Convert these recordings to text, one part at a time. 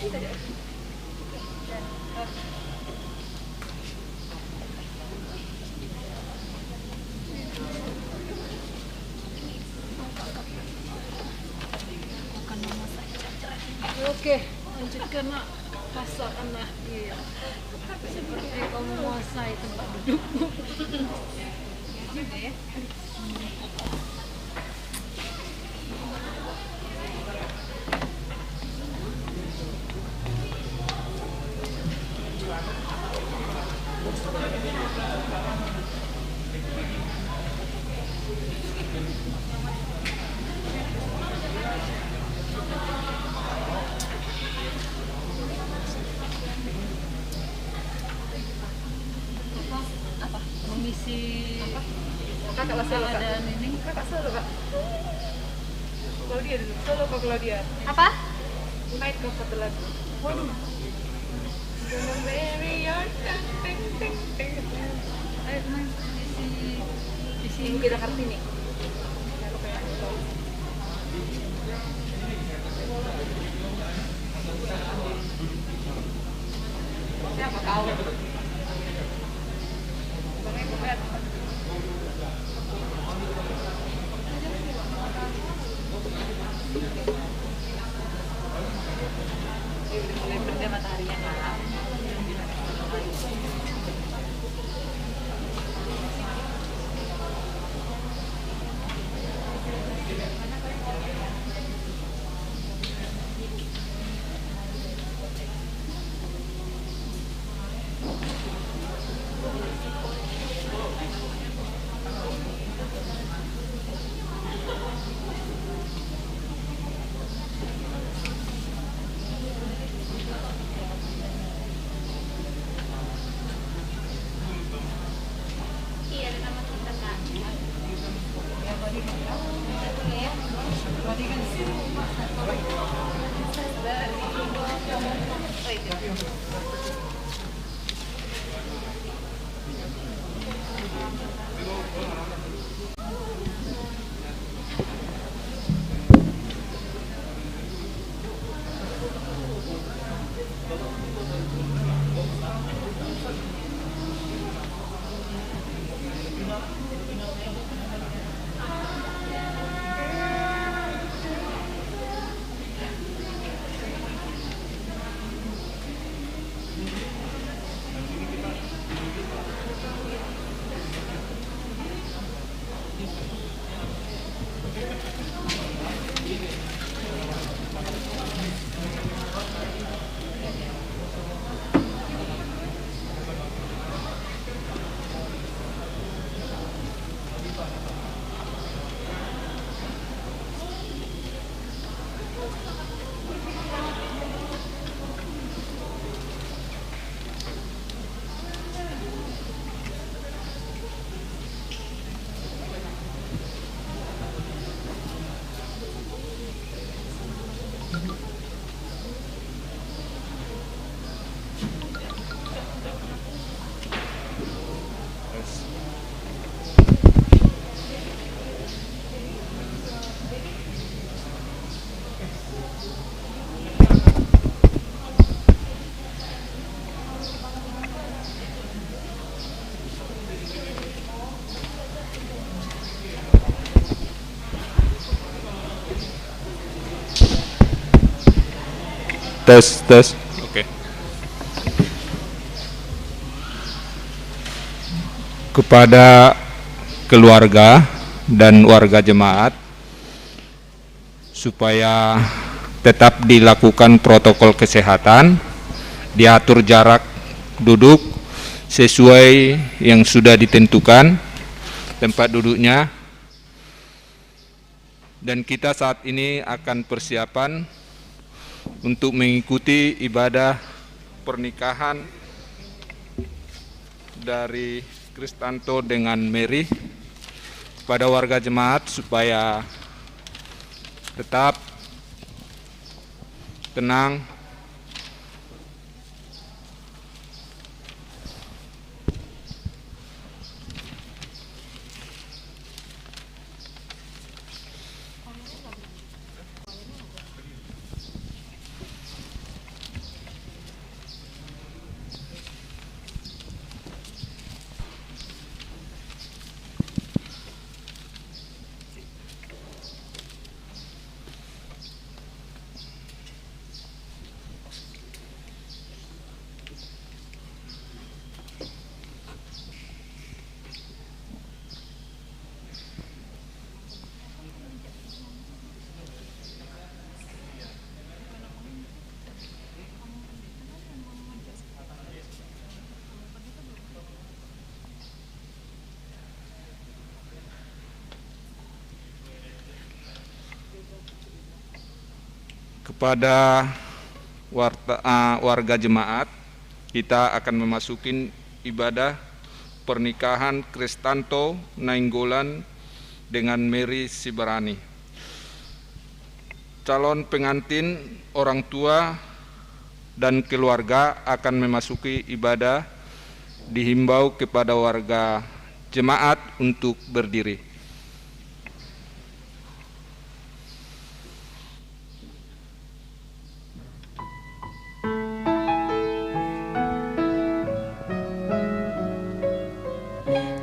Oke, lanjutkan nak rasakan lah dia seperti kamu menguasai tempat dudukmu. Mengisi Kakak lah solo, Kak. keadaan ini. Kakak solo, Kak. Claudia dulu. Solo Kak Claudia. Apa? Night Kak satu lagu. Waduh. Gonna marry your ting ting ting. Ayo main isi Ini kita Kartini. Siapa kau? Mulai benda mataharinya Kak. Iya, ada nama kita Kak. Tes. Oke. Kepada keluarga dan warga jemaat supaya tetap dilakukan protokol kesehatan, diatur jarak duduk sesuai yang sudah ditentukan tempat duduknya, dan kita saat ini akan persiapan untuk mengikuti ibadah pernikahan dari Kristanto dengan Mary. Pada warga jemaat supaya tetap tenang, Kepada warga jemaat, kita akan memasuki ibadah pernikahan Kristanto Nainggolan dengan Mary Sibarani. Calon pengantin, orang tua, dan keluarga akan memasuki ibadah. Dihimbau kepada warga jemaat untuk berdiri.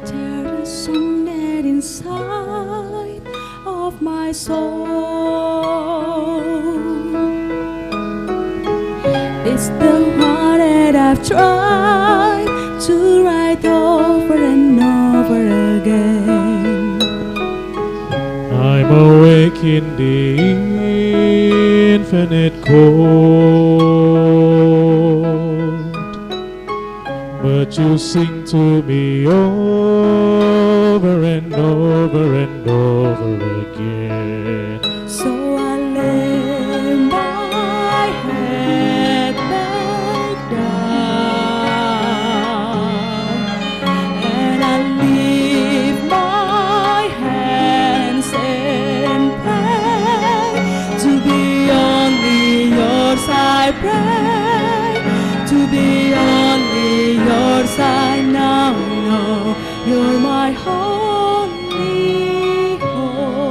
There is something inside of my soul. It's the one that I've tried to write over and over again. I'm awake in the infinite cold, but you sing to me over and over and over again. So I lay my head back down, and I lift my hands and pray to be only yours. I pray to be only yours. I now know you're my only hope.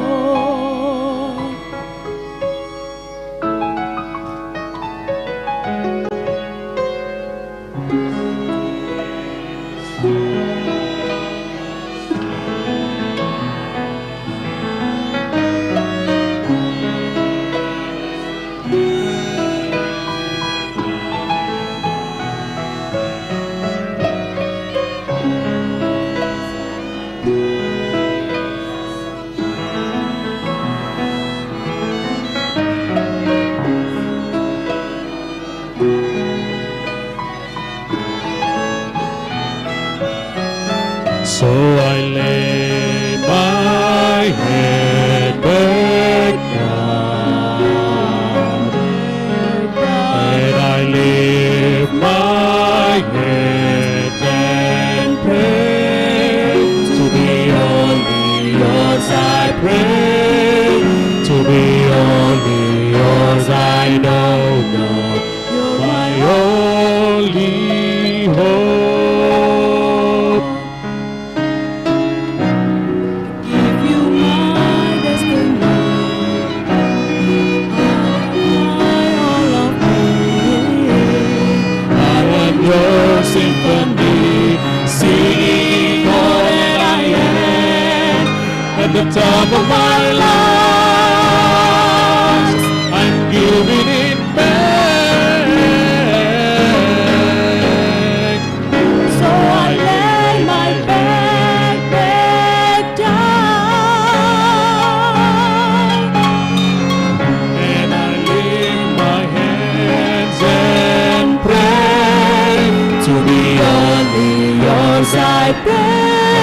So I lay my head back down, and I lift my hands and pray to be only yours. I pray to be only yours. I know you're my only hope. Give you my destiny, all of me. I am your symphony, singing all that I am. At the top of my lungs, I'm giving it back. So I lay my back down, And I lift my hands and pray to be only yours. I pray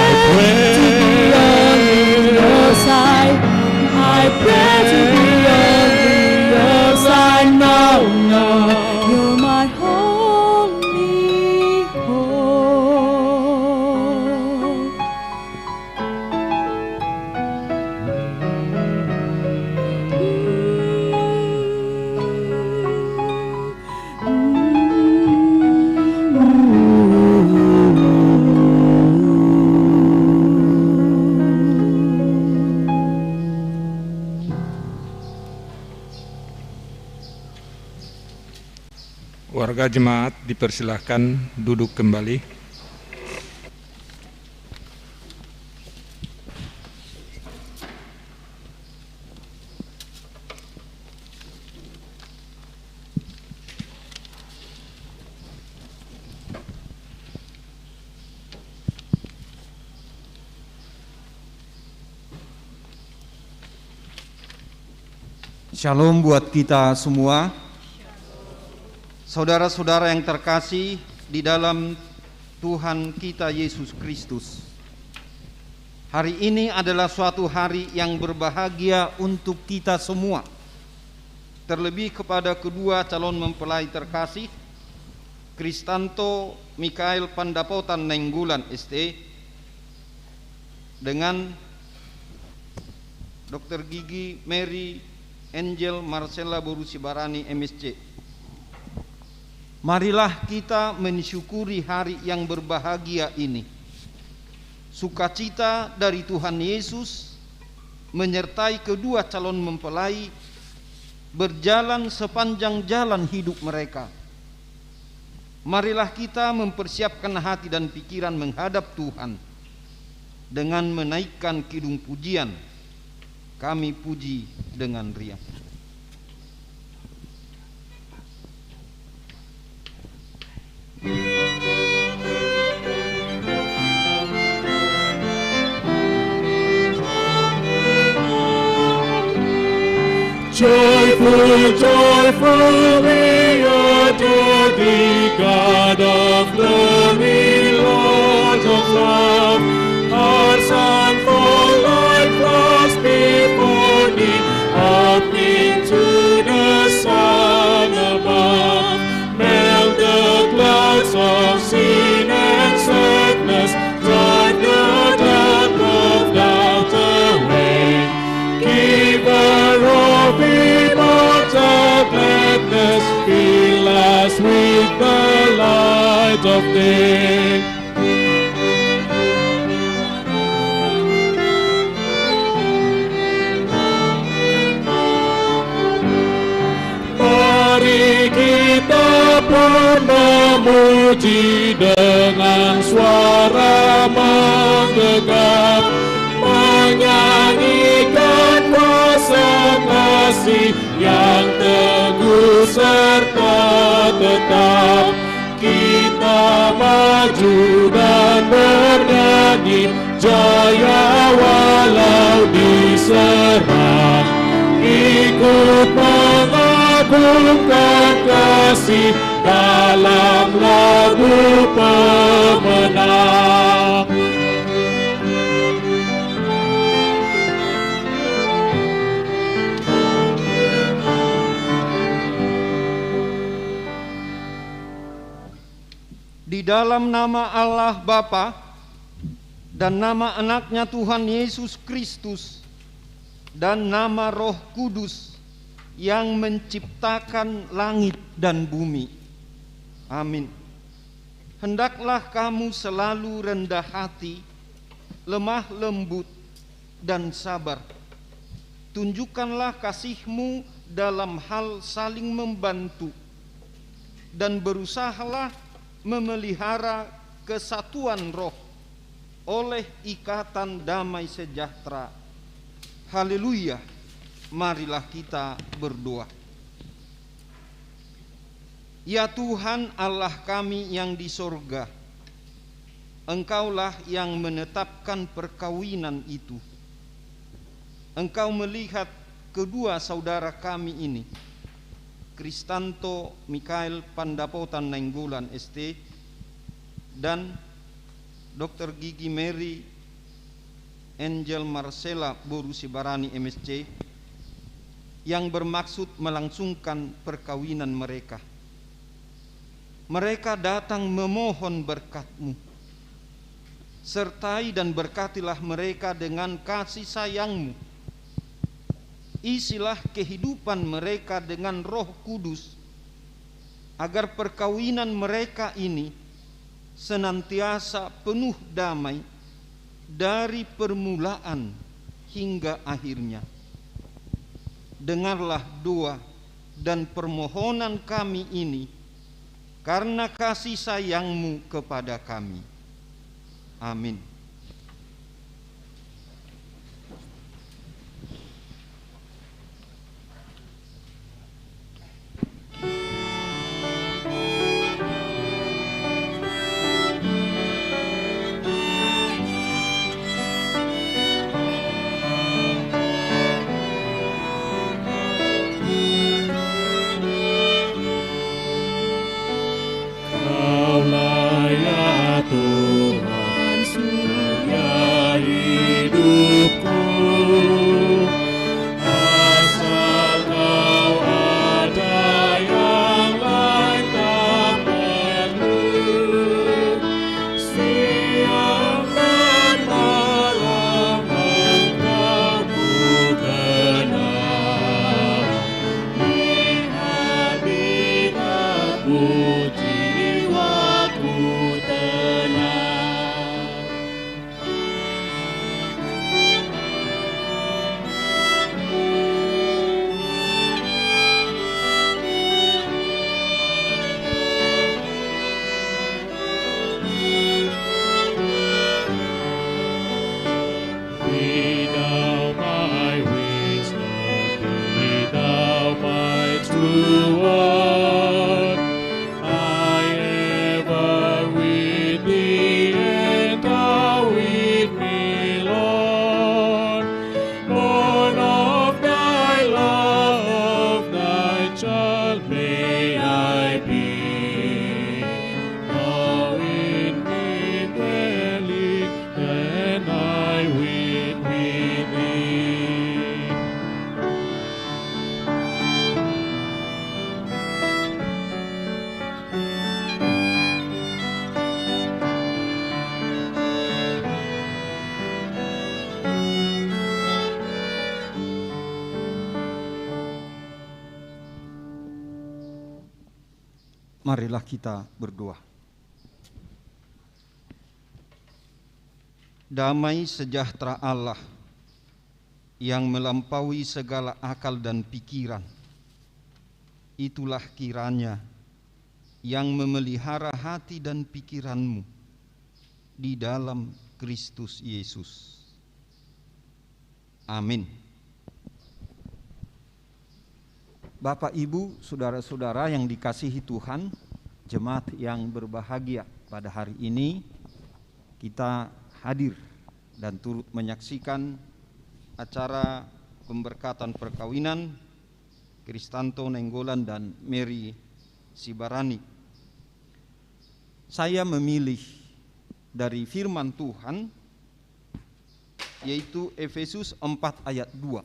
to be only yours. I pray to be only yours. I know you're my only hope. Warga jemaat dipersilahkan duduk kembali. Shalom buat kita semua. Saudara-saudara yang terkasih di dalam Tuhan kita Yesus Kristus. Hari ini adalah suatu hari yang berbahagia untuk kita semua. terlebih kepada kedua calon mempelai terkasih, Kristanto Mikael Pandapotan Nainggolan ST dengan Dr. Gigi Mary Angel Marcella Borusibarani MSc. Marilah kita mensyukuri hari yang berbahagia ini. Sukacita dari Tuhan Yesus menyertai kedua calon mempelai berjalan sepanjang jalan hidup mereka. Marilah kita mempersiapkan hati dan pikiran menghadap Tuhan dengan menaikkan kidung pujian. Kami puji dengan riang. Joyful, joyful, we adore thee, God of glory, Lord of love. Hearts unfold like flowers before thee, up into the sun above. Melt the clouds of sin and sadness, drive the dark of doubt away. Giver of immortal gladness, fill us with the light of day. Mari kita pun memuji dengan suara menggegap, menyanyikan kuasa kasih yang teguh serta tetap. Kita maju dan bernyanyi jaya walau diserang. Ikut mengagungkan kasih dalam lagu pemenang. Di dalam nama Allah Bapa dan nama anaknya Tuhan Yesus Kristus dan nama Roh Kudus yang menciptakan langit dan bumi. Amin. Hendaklah kamu selalu rendah hati, lemah lembut dan sabar. Tunjukkanlah kasih-Mu dalam hal saling membantu dan berusahalah memelihara kesatuan roh oleh ikatan damai sejahtera. Haleluya. Marilah kita berdoa. Ya Tuhan Allah kami yang di sorga, Engkaulah yang menetapkan perkawinan itu. Engkau melihat kedua saudara kami ini, Kristanto Mikael Pandapotan Nainggolan ST dan Dr. Gigi Mary Angel Marcella Borusibarani MSc yang bermaksud melangsungkan perkawinan mereka. Mereka datang memohon berkat-Mu. Sertai dan berkatilah mereka dengan kasih sayang-Mu. Isilah kehidupan mereka dengan Roh Kudus, agar perkawinan mereka ini senantiasa penuh damai dari permulaan hingga akhirnya. Dengarlah doa dan permohonan kami ini karena kasih sayang-Mu kepada kami. Amin. Kaulah ya Tuhan, Tuhan, I ever with thee and thou with me, Lord. Born of thy love, thy child may I be. Thou in me dwelling, and I with thee. Marilah kita berdoa. Damai sejahtera Allah yang melampaui segala akal dan pikiran, itulah kiranya yang memelihara hati dan pikiranmu di dalam Kristus Yesus. Amin. Bapak, Ibu, saudara-saudara yang dikasihi Tuhan, jemaat yang berbahagia, pada hari ini kita hadir dan turut menyaksikan acara pemberkatan perkawinan Kristanto Nenggolan dan Mary Sibarani. Saya memilih dari firman Tuhan, yaitu Efesus 4 ayat 2.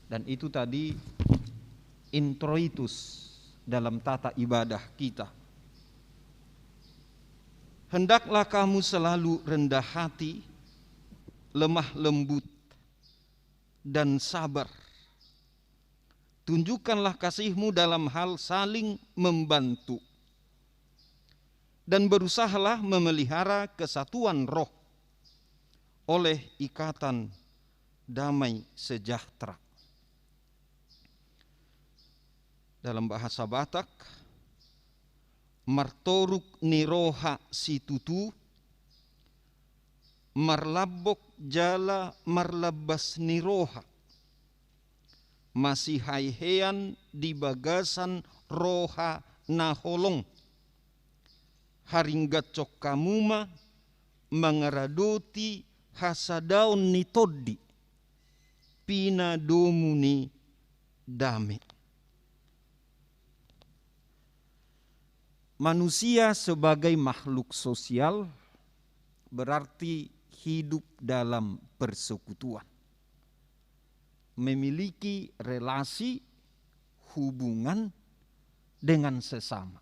Dan itu tadi introitus dalam tata ibadah kita. Hendaklah kamu selalu rendah hati, lemah lembut, dan sabar. Tunjukkanlah kasihmu dalam hal saling membantu. Dan berusahalah memelihara kesatuan roh oleh ikatan damai sejahtera. Dalam bahasa Batak, martoruk niroha situtu, marlabok jala marlabas niroha, masih haihean di bagasan roha naholong, haringgacok kamuma mangaradoti hasadaun nitoddi, pina domuni dame. Manusia sebagai makhluk sosial berarti hidup dalam persekutuan, memiliki relasi hubungan dengan sesama,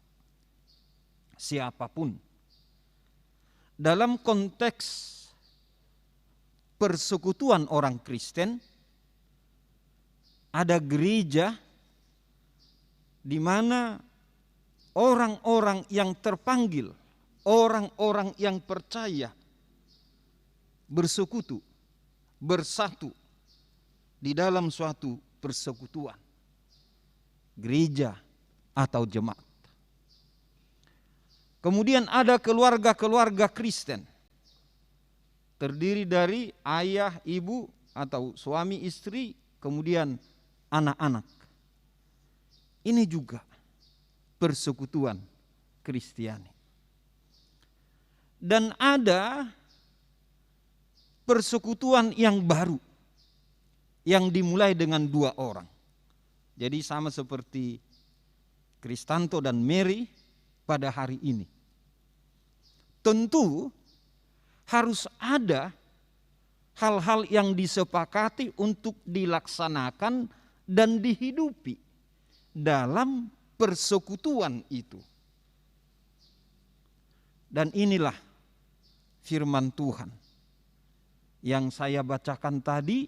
siapapun. Dalam konteks persekutuan orang Kristen, ada gereja di mana orang-orang yang terpanggil, orang-orang yang percaya bersekutu, bersatu di dalam suatu persekutuan, gereja atau jemaat. Kemudian ada keluarga-keluarga Kristen, terdiri dari ayah, ibu atau suami istri, kemudian anak-anak. Ini juga persekutuan Kristiani. Dan ada persekutuan yang baru yang dimulai dengan 2 orang. Jadi sama seperti Kristanto dan Mary pada hari ini. Tentu harus ada hal-hal yang disepakati untuk dilaksanakan dan dihidupi dalam persekutuan itu. Dan inilah firman Tuhan yang saya bacakan tadi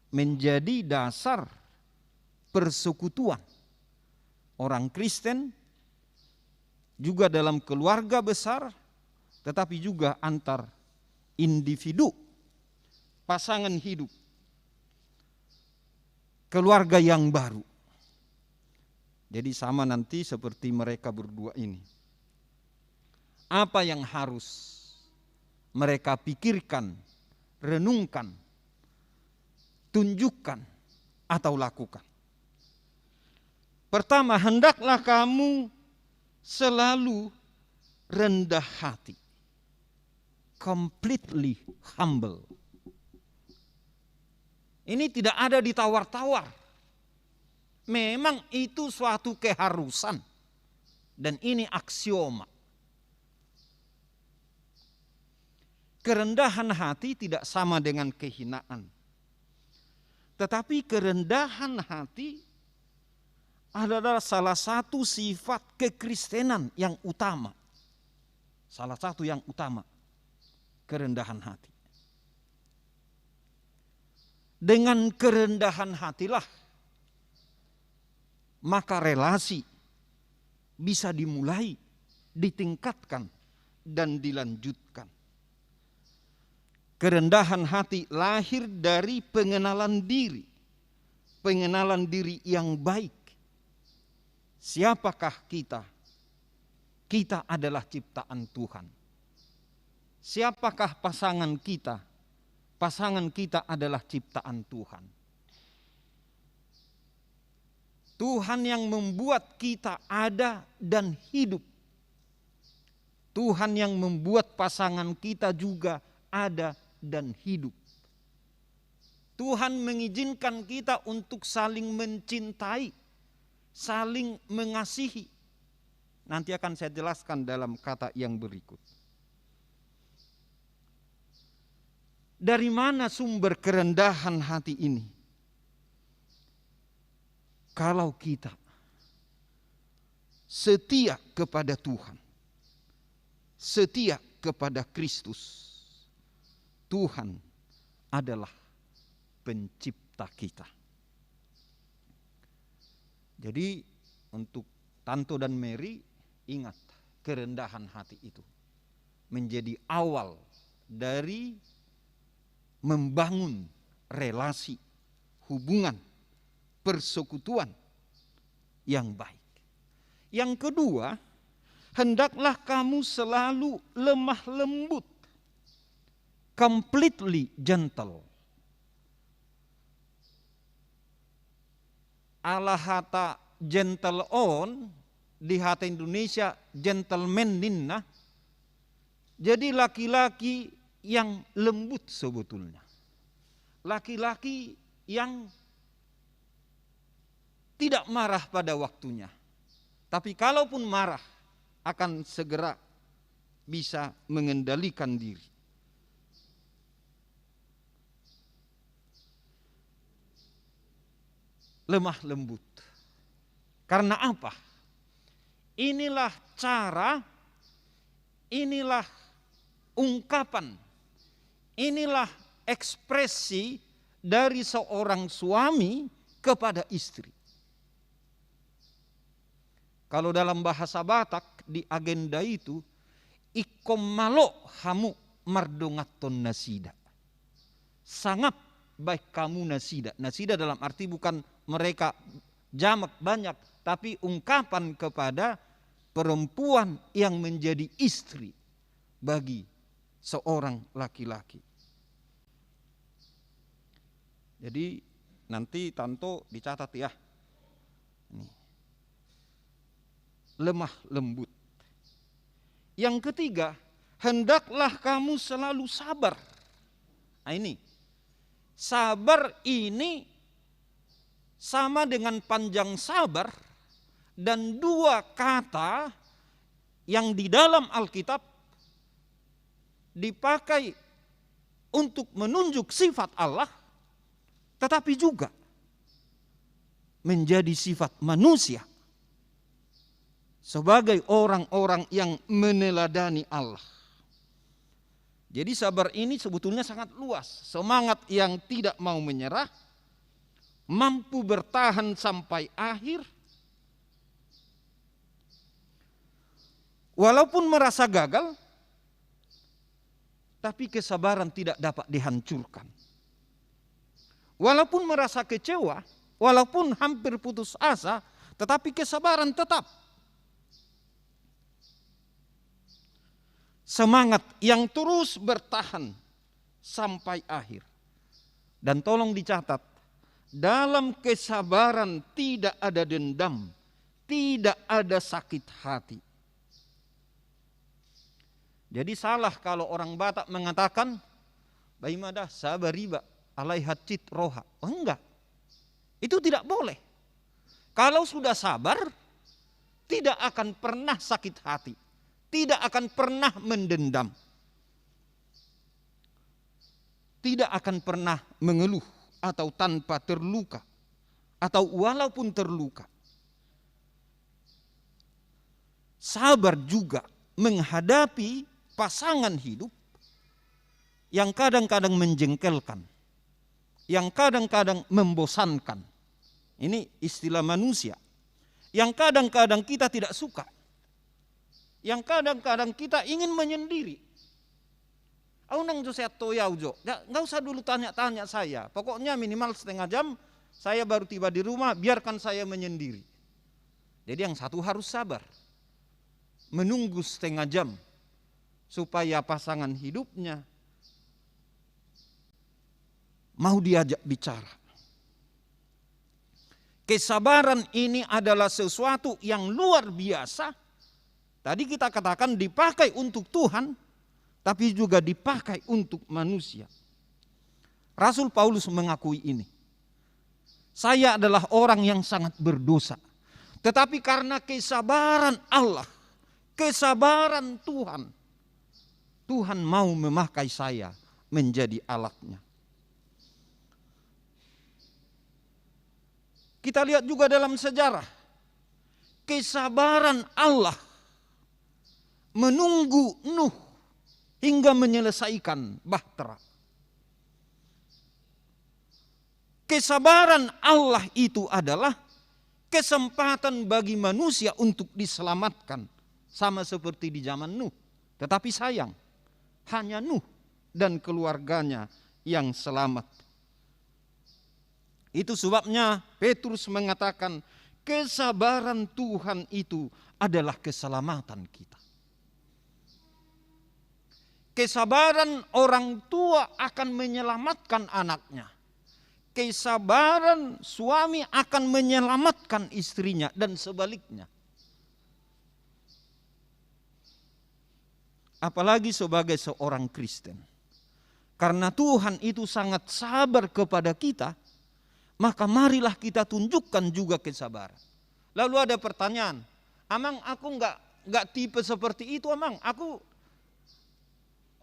menjadi dasar persekutuan orang Kristen juga dalam keluarga besar, tetapi juga antar individu, pasangan hidup, keluarga yang baru. Jadi sama nanti seperti mereka berdua ini. Apa yang harus mereka pikirkan, renungkan, tunjukkan, atau lakukan. Pertama, hendaklah kamu selalu rendah hati. Completely humble. Ini tidak ada ditawar-tawar. Memang itu suatu keharusan. Dan ini aksioma. Kerendahan hati tidak sama dengan kehinaan. Tetapi kerendahan hati adalah salah satu sifat kekristenan yang utama. Salah satu yang utama. Kerendahan hati. Dengan kerendahan hatilah maka relasi bisa dimulai, ditingkatkan, dan dilanjutkan. Kerendahan hati lahir dari pengenalan diri yang baik. Siapakah kita? Kita adalah ciptaan Tuhan. Siapakah pasangan kita? Pasangan kita adalah ciptaan Tuhan. Tuhan yang membuat kita ada dan hidup. Tuhan yang membuat pasangan kita juga ada dan hidup. Tuhan mengizinkan kita untuk saling mencintai, saling mengasihi. Nanti akan saya jelaskan dalam kata yang berikut. Dari mana sumber kerendahan hati ini? Kalau kita setia kepada Tuhan, setia kepada Kristus, Tuhan adalah pencipta kita. Jadi untuk Tanto dan Mary, ingat kerendahan hati itu menjadi awal dari membangun relasi, hubungan, persekutuan yang baik. Yang kedua, hendaklah kamu selalu lemah lembut, completely gentle. Ala hata gentle on, di hata Indonesia gentleman ninna. Jadi laki-laki yang lembut sebetulnya. Laki-laki yang tidak marah pada waktunya. Tapi kalaupun marah, akan segera bisa mengendalikan diri. Lemah lembut. Karena apa? Inilah cara, inilah ungkapan, inilah ekspresi dari seorang suami kepada istri. Kalau dalam bahasa Batak di agenda itu, ikom malo hamu mardongaton nasida. Sangat baik kamu nasida. Nasida dalam arti bukan mereka jamak banyak, tapi ungkapan kepada perempuan yang menjadi istri bagi seorang laki-laki. Jadi nanti Tanto dicatat ya. Ini. Lemah lembut. Yang ketiga, hendaklah kamu selalu sabar. Nah ini, sabar ini sama dengan panjang sabar dan dua kata yang di dalam Alkitab dipakai untuk menunjuk sifat Allah, tetapi juga menjadi sifat manusia. Sebagai orang-orang yang meneladani Allah. Jadi sabar ini sebetulnya sangat luas. Semangat yang tidak mau menyerah, mampu bertahan sampai akhir. Walaupun merasa gagal, tapi kesabaran tidak dapat dihancurkan. Walaupun merasa kecewa, walaupun hampir putus asa, tetapi kesabaran tetap. Semangat yang terus bertahan sampai akhir. Dan tolong dicatat, dalam kesabaran tidak ada dendam, tidak ada sakit hati. Jadi salah kalau orang Batak mengatakan baimadah sabariba alaihat cit roha. Oh, enggak. Itu tidak boleh. Kalau sudah sabar, tidak akan pernah sakit hati. Tidak akan pernah mendendam. Tidak akan pernah mengeluh atau tanpa terluka. Atau walaupun terluka. Sabar juga menghadapi pasangan hidup yang kadang-kadang menjengkelkan, yang kadang-kadang membosankan. Ini istilah manusia. Yang kadang-kadang kita tidak suka. Yang kadang-kadang kita ingin menyendiri. Aunang jo saya toyau jo, nggak usah dulu tanya-tanya saya. Pokoknya minimal setengah jam saya baru tiba di rumah, biarkan saya menyendiri. Jadi yang satu harus sabar. Menunggu setengah jam supaya pasangan hidupnya mau diajak bicara. Kesabaran ini adalah sesuatu yang luar biasa. Tadi kita katakan dipakai untuk Tuhan, tapi juga dipakai untuk manusia. Rasul Paulus mengakui ini. Saya adalah orang yang sangat berdosa. Tetapi karena kesabaran Allah, kesabaran Tuhan, Tuhan mau memakai saya menjadi alatnya. Kita lihat juga dalam sejarah, kesabaran Allah menunggu Nuh hingga menyelesaikan bahtera. Kesabaran Allah itu adalah kesempatan bagi manusia untuk diselamatkan, sama seperti di zaman Nuh. Tetapi sayang, hanya Nuh dan keluarganya yang selamat. Itu sebabnya Petrus mengatakan kesabaran Tuhan itu adalah keselamatan kita. Kesabaran orang tua akan menyelamatkan anaknya. Kesabaran suami akan menyelamatkan istrinya dan sebaliknya. Apalagi sebagai seorang Kristen. Karena Tuhan itu sangat sabar kepada kita, maka marilah kita tunjukkan juga kesabaran. Lalu ada pertanyaan, Amang aku enggak tipe seperti itu Amang, aku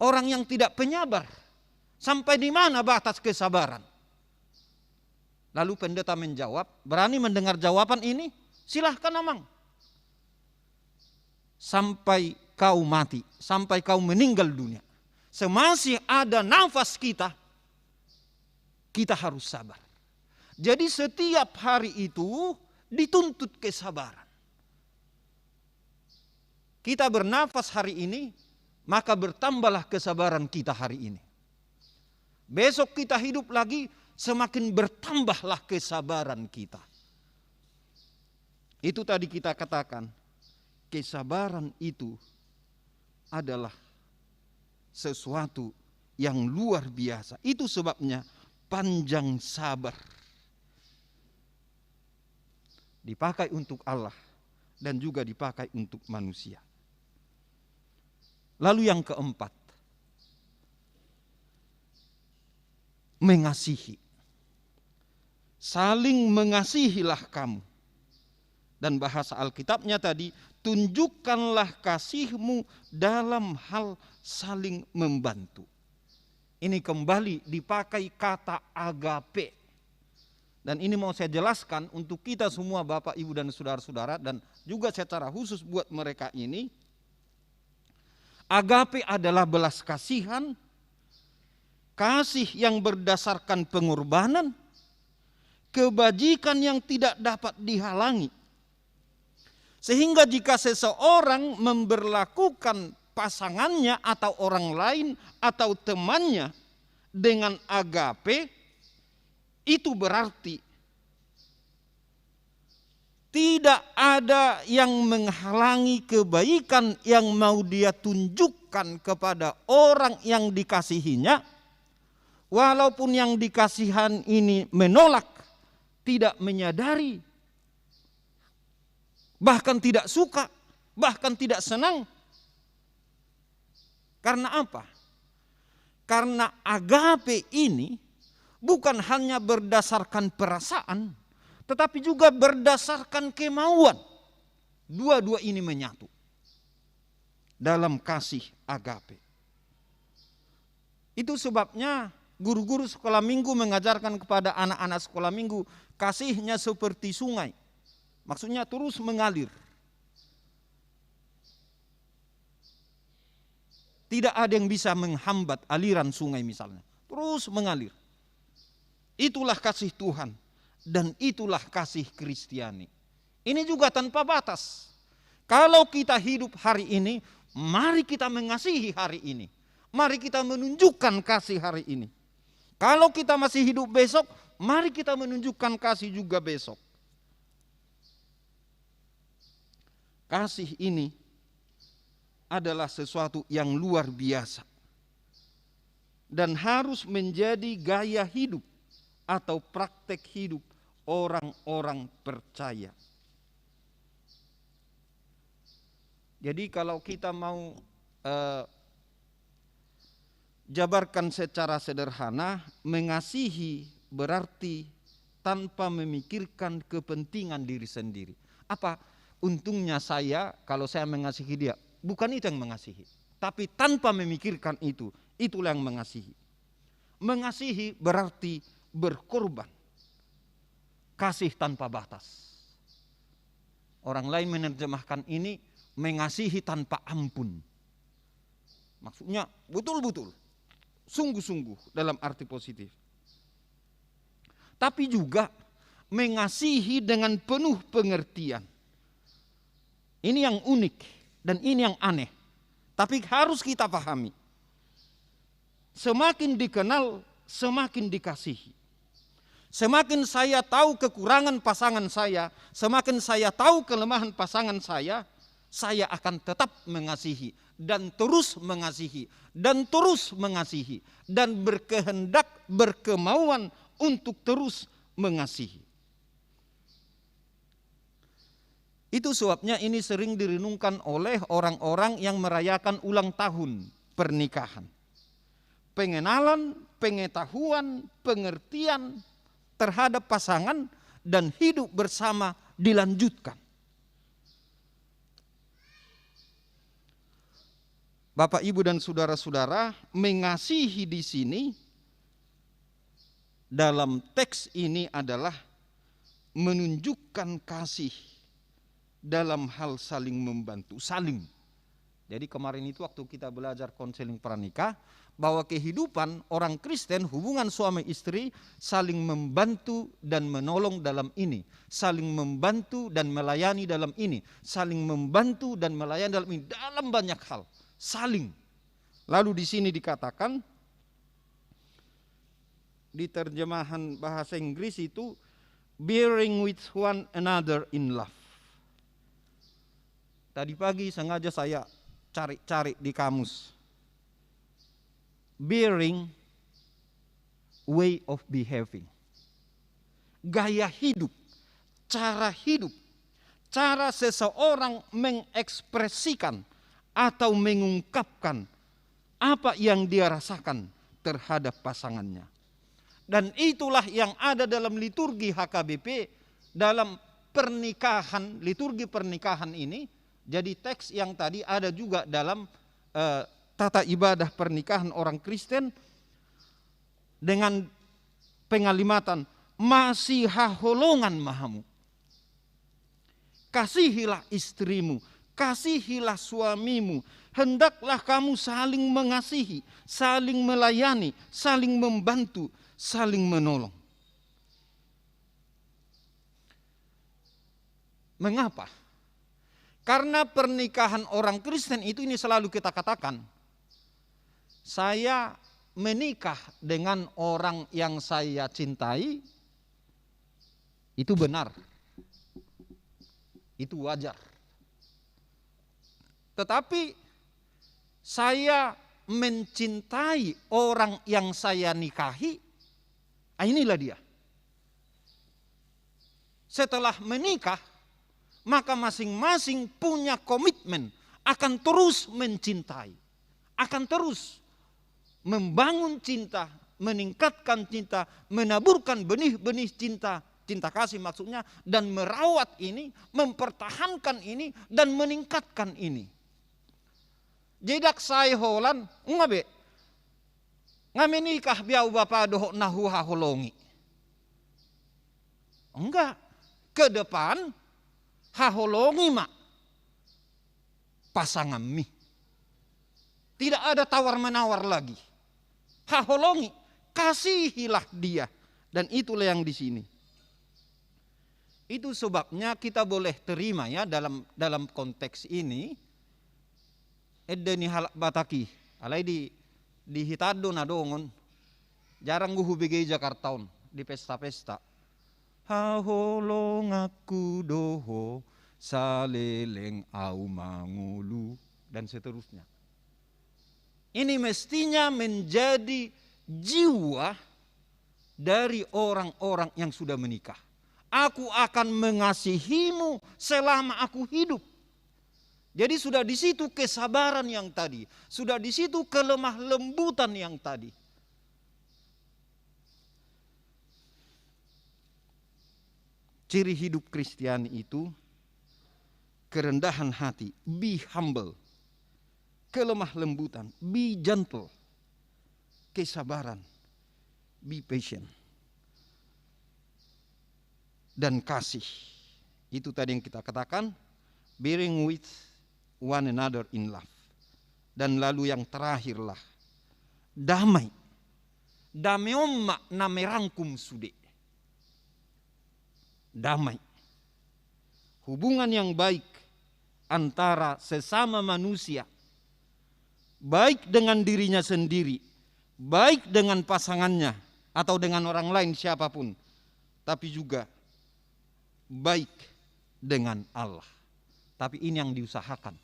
orang yang tidak penyabar. Sampai di mana batas kesabaran? Lalu pendeta menjawab, berani mendengar jawaban ini? Silahkan Amang. Sampai kau mati, sampai kau meninggal dunia. Semasih ada nafas kita harus sabar. Jadi setiap hari itu dituntut kesabaran. Kita bernafas hari ini, maka bertambahlah kesabaran kita hari ini. Besok kita hidup lagi, semakin bertambahlah kesabaran kita. Itu tadi kita katakan, kesabaran itu adalah sesuatu yang luar biasa. Itu sebabnya panjang sabar. Dipakai untuk Allah dan juga dipakai untuk manusia. Lalu yang keempat, mengasihi. Saling mengasihilah kamu. Dan bahasa Alkitabnya tadi, tunjukkanlah kasihmu dalam hal saling membantu. Ini kembali dipakai kata agape. Dan ini mau saya jelaskan untuk kita semua Bapak, Ibu dan saudara-saudara, dan juga secara khusus buat mereka ini. Agape adalah belas kasihan, kasih yang berdasarkan pengorbanan, kebajikan yang tidak dapat dihalangi. Sehingga jika seseorang memberlakukan pasangannya atau orang lain atau temannya dengan agape, itu berarti tidak ada yang menghalangi kebaikan yang mau dia tunjukkan kepada orang yang dikasihinya, walaupun yang dikasihan ini menolak, tidak menyadari bahkan tidak suka, bahkan tidak senang. Karena apa? Karena agape ini bukan hanya berdasarkan perasaan, tetapi juga berdasarkan kemauan. Dua-dua ini menyatu dalam kasih agape. Itu sebabnya guru-guru sekolah minggu mengajarkan kepada anak-anak sekolah minggu, kasihnya seperti sungai. Maksudnya terus mengalir. Tidak ada yang bisa menghambat aliran sungai misalnya. Terus mengalir. Itulah kasih Tuhan. Dan itulah kasih Kristiani. Ini juga tanpa batas. Kalau kita hidup hari ini, mari kita mengasihi hari ini. Mari kita menunjukkan kasih hari ini. Kalau kita masih hidup besok, mari kita menunjukkan kasih juga besok. Kasih ini adalah sesuatu yang luar biasa. Dan harus menjadi gaya hidup atau praktek hidup orang-orang percaya. Jadi kalau kita mau jabarkan secara sederhana, mengasihi berarti tanpa memikirkan kepentingan diri sendiri. Apa untungnya saya kalau saya mengasihi dia? Bukan itu yang mengasihi, tapi tanpa memikirkan itu, itulah yang mengasihi. Mengasihi berarti berkorban. Kasih tanpa batas. Orang lain menerjemahkan ini mengasihi tanpa ampun. Maksudnya betul-betul, sungguh-sungguh dalam arti positif. Tapi juga mengasihi dengan penuh pengertian. Ini yang unik dan ini yang aneh. Tapi harus kita pahami. Semakin dikenal, semakin dikasihi. Semakin saya tahu kekurangan pasangan saya, semakin saya tahu kelemahan pasangan saya akan tetap mengasihi dan terus mengasihi dan terus mengasihi dan berkehendak, berkemauan untuk terus mengasihi. Itu sebabnya ini sering direnungkan oleh orang-orang yang merayakan ulang tahun pernikahan. Pengenalan, pengetahuan, pengertian terhadap pasangan dan hidup bersama dilanjutkan. Bapak, Ibu dan saudara-saudara, mengasihi di sini dalam teks ini adalah menunjukkan kasih dalam hal saling membantu, saling. Jadi kemarin itu waktu kita belajar konseling pranikah, bahwa kehidupan orang Kristen, hubungan suami istri saling membantu dan menolong dalam ini. Saling membantu dan melayani dalam ini. Saling membantu dan melayani dalam ini. Dalam banyak hal. Saling. Lalu di sini dikatakan, di terjemahan bahasa Inggris itu, bearing with one another in love. Tadi pagi sengaja saya cari-cari di kamus. Bearing, way of behaving. Gaya hidup, cara seseorang mengekspresikan atau mengungkapkan apa yang dia rasakan terhadap pasangannya. Dan itulah yang ada dalam liturgi HKBP, dalam pernikahan, liturgi pernikahan ini. Jadi teks yang tadi ada juga dalam tata ibadah pernikahan orang Kristen dengan pengalimatan masih haholongan mahamu. Kasihilah istrimu, kasihilah suamimu, hendaklah kamu saling mengasihi, saling melayani, saling membantu, saling menolong. Mengapa? Karena pernikahan orang Kristen itu ini selalu kita katakan, saya menikah dengan orang yang saya cintai, itu benar, itu wajar. Tetapi saya mencintai orang yang saya nikahi, inilah dia. Setelah menikah, maka masing-masing punya komitmen akan terus mencintai, akan terus membangun cinta, meningkatkan cinta, menaburkan benih-benih cinta, cinta kasih maksudnya, dan merawat ini, mempertahankan ini, dan meningkatkan ini. Jedak saya holan, ngabe, ngame nikah biau bapa dohok nahu haholongi. Enggak, ke depan haholongi mak pasangan mi. Tidak ada tawar-menawar lagi. Haholongi, kasihilah dia. Dan itulah yang di sini. Itu sebabnya kita boleh terima ya dalam konteks ini. Edeni halak bataki. Alai di hitado na dongon. Jarang guhu begi Jakartaun di pesta-pesta. Haholong aku doho saleleng au mangulu dan seterusnya. Ini mestinya menjadi jiwa dari orang-orang yang sudah menikah. Aku akan mengasihimu selama aku hidup. Jadi sudah di situ kesabaran yang tadi, sudah di situ kelemah lembutan yang tadi. Ciri hidup Kristiani itu kerendahan hati, be humble, kelemah lembutan, be gentle, kesabaran, be patient, dan kasih. Itu tadi yang kita katakan, bearing with one another in love. Dan lalu yang terakhirlah, damai. Damai omma na merangkum sude. Damai. Hubungan yang baik antara sesama manusia, baik dengan dirinya sendiri, baik dengan pasangannya atau dengan orang lain siapapun, tapi juga baik dengan Allah. Tapi ini yang diusahakan.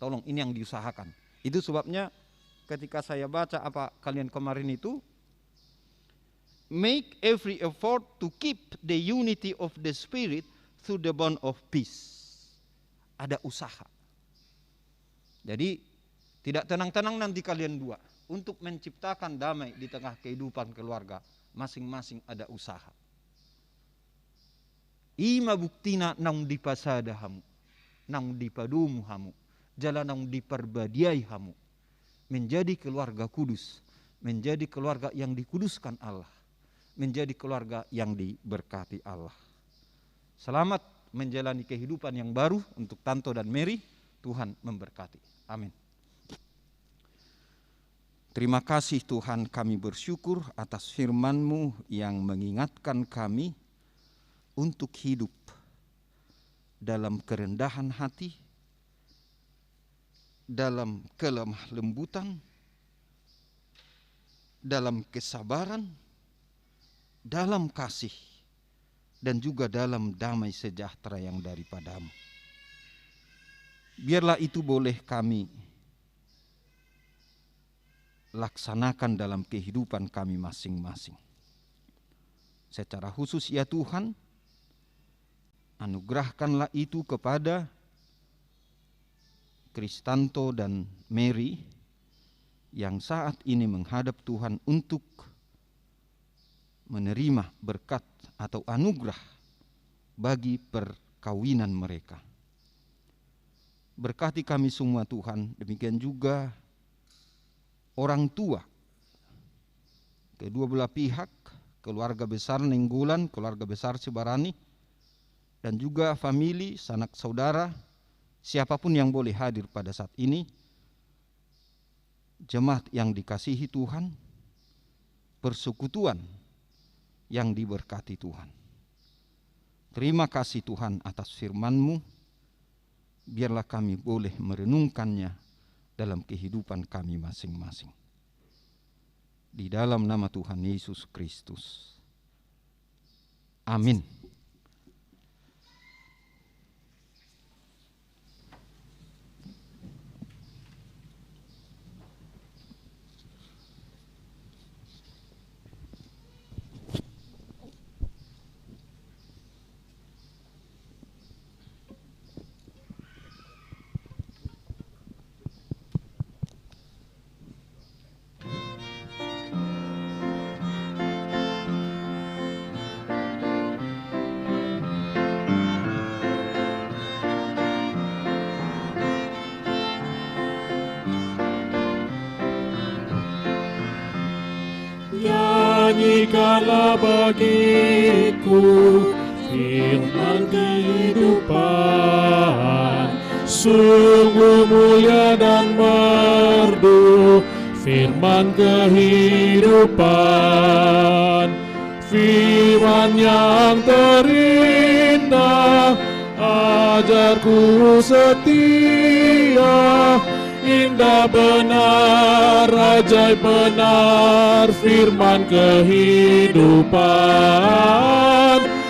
Tolong, ini yang diusahakan. Itu sebabnya ketika saya baca apa kalian kemarin itu, make every effort to keep the unity of the spirit through the bond of peace. Ada usaha. Jadi tidak tenang-tenang nanti kalian dua. Untuk menciptakan damai di tengah kehidupan keluarga, masing-masing ada usaha. Ima buktina nang dipasada hamu, nang dipadumu hamu, jalan nang diperbadiai hamu. Menjadi keluarga kudus, menjadi keluarga yang dikuduskan Allah, menjadi keluarga yang diberkati Allah. Selamat menjalani kehidupan yang baru untuk Tanto dan Mary. Tuhan memberkati. Amin. Terima kasih Tuhan, kami bersyukur atas firman-Mu yang mengingatkan kami untuk hidup dalam kerendahan hati, dalam kelemah lembutan, dalam kesabaran, dalam kasih, dan juga dalam damai sejahtera yang daripada-Mu. Biarlah itu boleh kami laksanakan dalam kehidupan kami masing-masing. Secara khusus ya Tuhan, anugerahkanlah itu kepada Kristanto dan Mary yang saat ini menghadap Tuhan untuk menerima berkat atau anugerah bagi perkawinan mereka. Berkati kami semua Tuhan, demikian juga orang tua, kedua belah pihak, keluarga besar Nenggolan, keluarga besar Cibarani, dan juga famili, sanak saudara, siapapun yang boleh hadir pada saat ini, jemaat yang dikasihi Tuhan, persekutuan yang diberkati Tuhan. Terima kasih Tuhan atas firman-Mu, biarlah kami boleh merenungkannya dalam kehidupan kami masing-masing. Di dalam nama Tuhan Yesus Kristus. Amin. Nyanyikanlah bagiku firman kehidupan, sungguh mulia dan merdu firman kehidupan. Firman yang terindah, ajarku setia, indah benar, ajaib benar, firman kehidupan.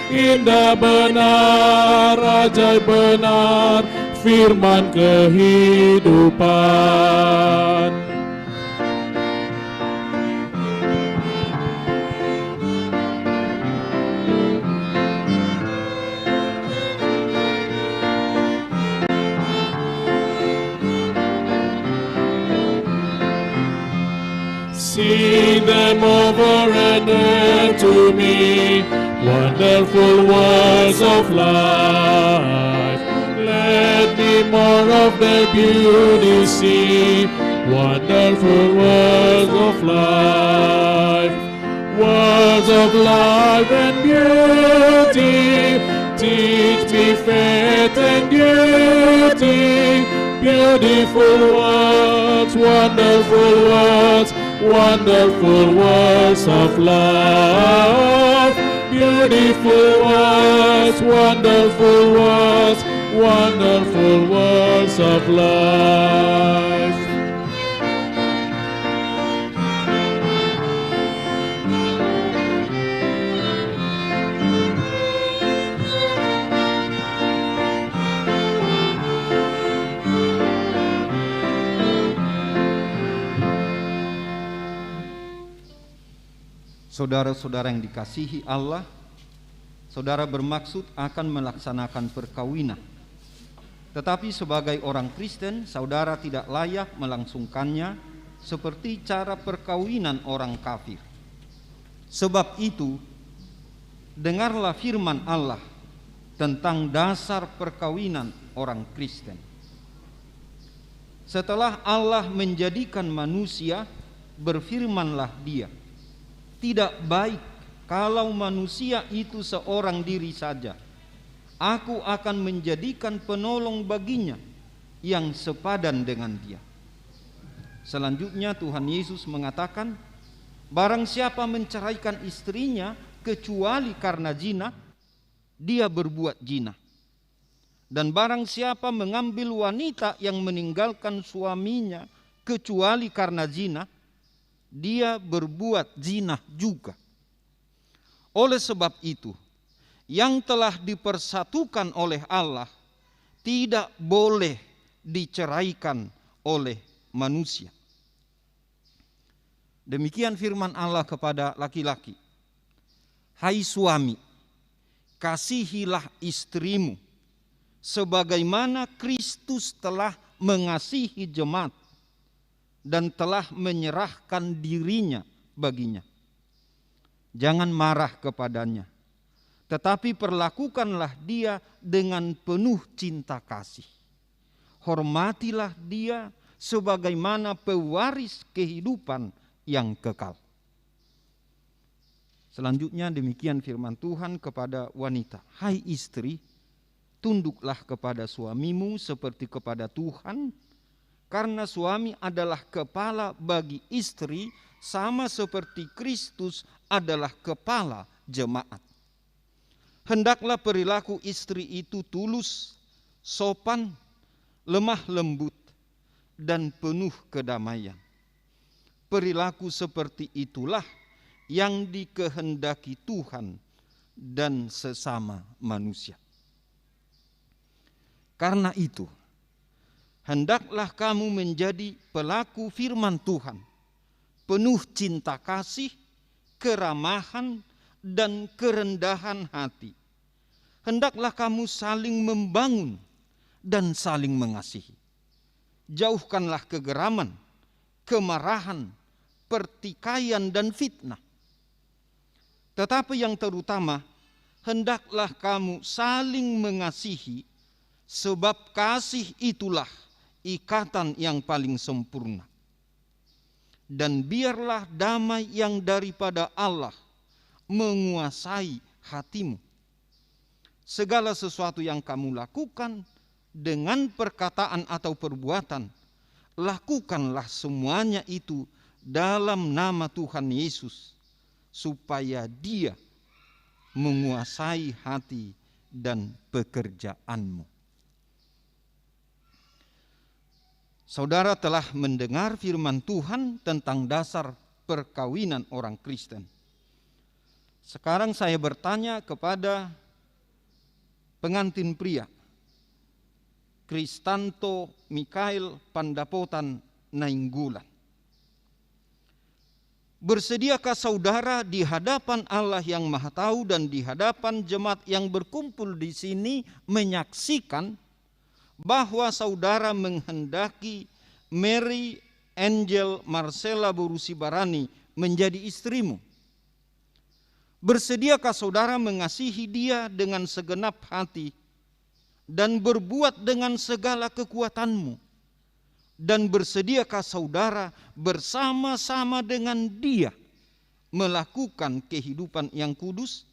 Indah benar, ajaib benar, firman kehidupan. Sing them over and to me, wonderful words of life. Let me more of their beauty see, wonderful words of life. Words of life and beauty, teach me faith and beauty. Beautiful words, wonderful words, wonderful words of love. Beautiful words, wonderful words, wonderful words of life. Saudara-saudara yang dikasihi Allah, saudara bermaksud akan melaksanakan perkawinan. Tetapi sebagai orang Kristen, saudara tidak layak melangsungkannya seperti cara perkawinan orang kafir. Sebab itu, dengarlah firman Allah tentang dasar perkawinan orang Kristen. Setelah Allah menjadikan manusia, berfirmanlah Dia, tidak baik kalau manusia itu seorang diri saja. Aku akan menjadikan penolong baginya yang sepadan dengan dia. Selanjutnya Tuhan Yesus mengatakan, barang siapa menceraikan istrinya kecuali karena zina, dia berbuat zina. Dan barang siapa mengambil wanita yang meninggalkan suaminya kecuali karena zina, dia berbuat zina juga. Oleh sebab itu, yang telah dipersatukan oleh Allah tidak boleh diceraikan oleh manusia. Demikian firman Allah kepada laki-laki. Hai suami, kasihilah istrimu sebagaimana Kristus telah mengasihi jemaat dan telah menyerahkan dirinya baginya. Jangan marah kepadanya, tetapi perlakukanlah dia dengan penuh cinta kasih. Hormatilah dia sebagaimana pewaris kehidupan yang kekal. Selanjutnya demikian firman Tuhan kepada wanita. Hai istri, tunduklah kepada suamimu seperti kepada Tuhan, karena suami adalah kepala bagi istri, sama seperti Kristus adalah kepala jemaat. Hendaklah perilaku istri itu tulus, sopan, lemah lembut, dan penuh kedamaian. Perilaku seperti itulah yang dikehendaki Tuhan dan sesama manusia. Karena itu, hendaklah kamu menjadi pelaku firman Tuhan, penuh cinta kasih, keramahan, dan kerendahan hati. Hendaklah kamu saling membangun dan saling mengasihi. Jauhkanlah kegeraman, kemarahan, pertikaian, dan fitnah. Tetapi yang terutama, hendaklah kamu saling mengasihi, sebab kasih itulah ikatan yang paling sempurna. Dan biarlah damai yang daripada Allah menguasai hatimu. Segala sesuatu yang kamu lakukan dengan perkataan atau perbuatan, lakukanlah semuanya itu dalam nama Tuhan Yesus, supaya Dia menguasai hati dan pekerjaanmu. Saudara telah mendengar firman Tuhan tentang dasar perkawinan orang Kristen. Sekarang saya bertanya kepada pengantin pria, Kristanto Mikhail Pandapotan Nainggolan. Bersediakah saudara di hadapan Allah yang Maha Tahu dan di hadapan jemaat yang berkumpul di sini menyaksikan bahwa saudara menghendaki Mary Angel Marcella Borusibarani menjadi istrimu? Bersediakah saudara mengasihi dia dengan segenap hati dan berbuat dengan segala kekuatanmu? Dan bersediakah saudara bersama-sama dengan dia melakukan kehidupan yang kudus?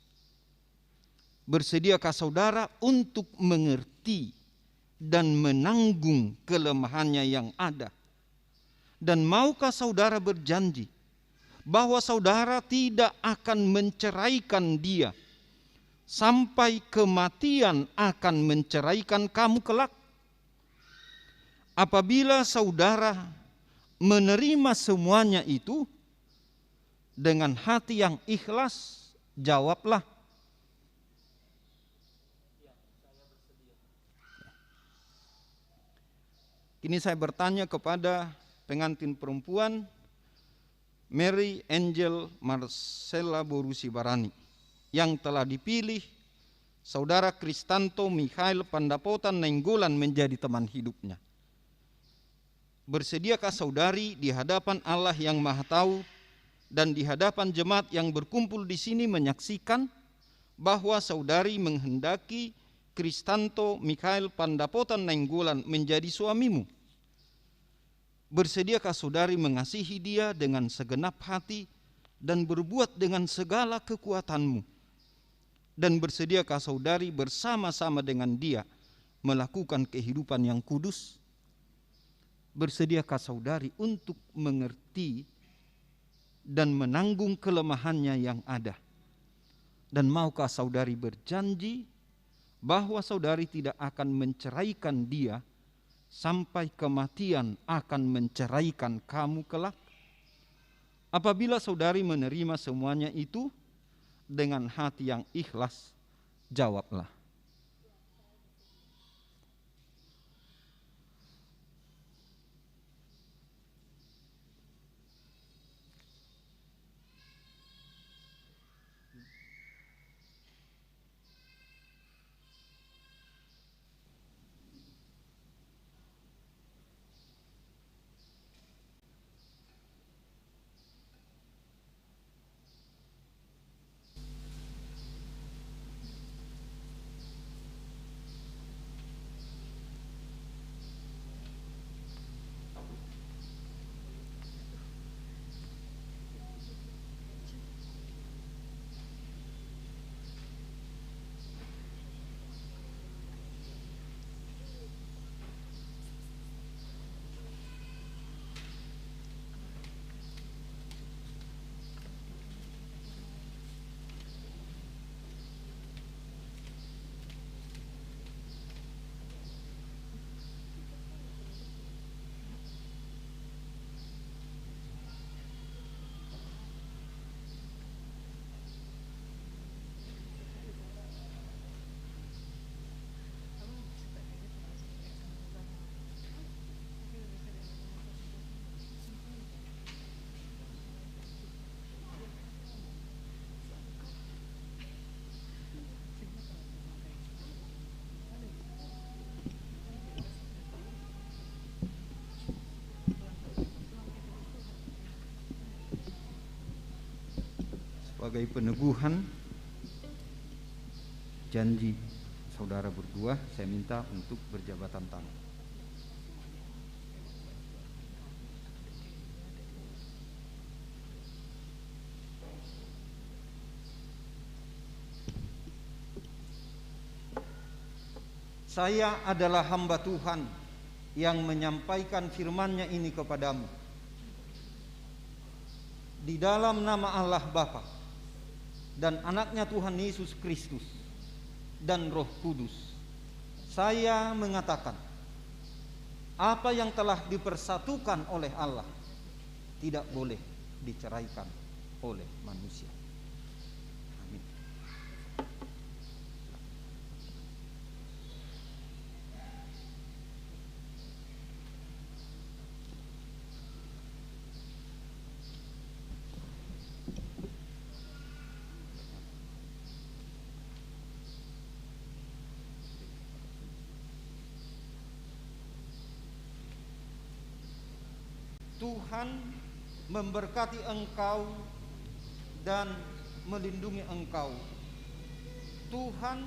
Bersediakah saudara untuk mengerti dan menanggung kelemahannya yang ada? Dan maukah saudara berjanji bahwa saudara tidak akan menceraikan dia sampai kematian akan menceraikan kamu kelak? Apabila saudara menerima semuanya itu dengan hati yang ikhlas, jawablah, kini saya bertanya kepada pengantin perempuan Mary Angel Marcella Borusibarani yang telah dipilih saudara Kristanto Mikhail Pandapotan Nainggolan menjadi teman hidupnya. Bersediakah saudari di hadapan Allah yang Maha Tahu dan di hadapan jemaat yang berkumpul di sini menyaksikan bahwa saudari menghendaki Kristanto Mikhail Pandapotan Nainggolan menjadi suamimu? Bersediakah saudari mengasihi dia dengan segenap hati dan berbuat dengan segala kekuatanmu? Dan bersediakah saudari bersama-sama dengan dia melakukan kehidupan yang kudus? Bersediakah saudari untuk mengerti dan menanggung kelemahannya yang ada? Dan maukah saudari berjanji bahwa saudari tidak akan menceraikan dia sampai kematian akan menceraikan kamu kelak? Apabila saudari menerima semuanya itu dengan hati yang ikhlas, jawablah. Sebagai peneguhan janji saudara berdua, saya minta untuk berjabatan tangan. saya adalah hamba Tuhan yang menyampaikan firman-Nya ini kepadamu. Di dalam nama Allah Bapa dan Anaknya Tuhan Yesus Kristus dan Roh Kudus, saya mengatakan, apa yang telah dipersatukan oleh Allah tidak boleh diceraikan oleh manusia. Amin. Tuhan memberkati engkau dan melindungi engkau. Tuhan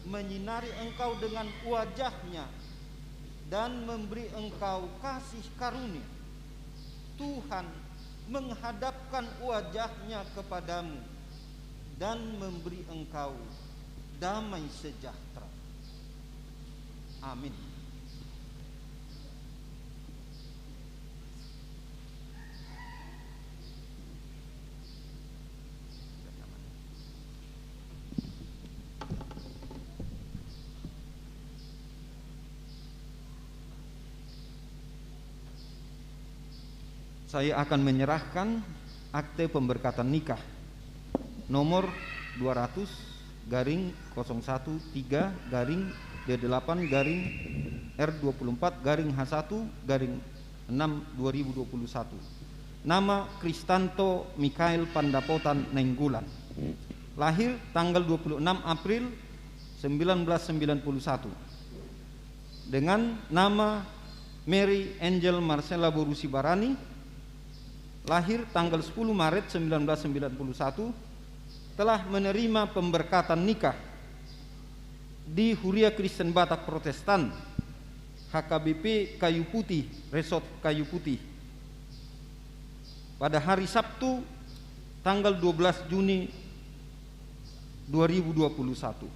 menyinari engkau dengan wajah-Nya dan memberi engkau kasih karunia. Tuhan menghadapkan wajah-Nya kepadamu dan memberi engkau damai sejahtera. Amin. Saya akan menyerahkan akte pemberkatan nikah nomor 200/200-R24-R24-H1-6/2021. Nama Kristanto Mikael Pandapotan Nainggolan. Lahir tanggal 26 April 1991. Dengan nama Mary Angel Marcella Borusi Barani. Lahir tanggal 10 Maret 1991, telah menerima pemberkatan nikah di Huria Kristen Batak Protestan, HKBP Kayu Putih, Resort Kayu Putih, pada hari Sabtu tanggal 12 Juni 2021.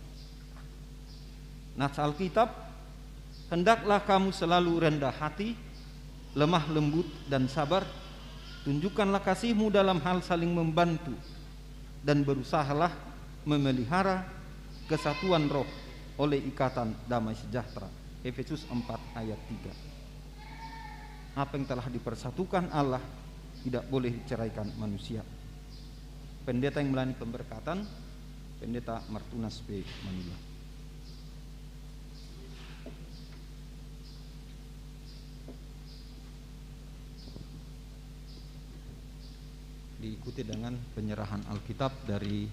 Nats Alkitab, hendaklah kamu selalu rendah hati, lemah lembut dan sabar. Tunjukkanlah kasih-Mu dalam hal saling membantu, dan berusahalah memelihara kesatuan roh oleh ikatan damai sejahtera. Efesus 4 ayat 3. Apa yang telah dipersatukan Allah tidak boleh diceraikan manusia. Pendeta yang melayani pemberkatan, Pendeta Martunas P. Manila. Diikuti dengan penyerahan Alkitab dari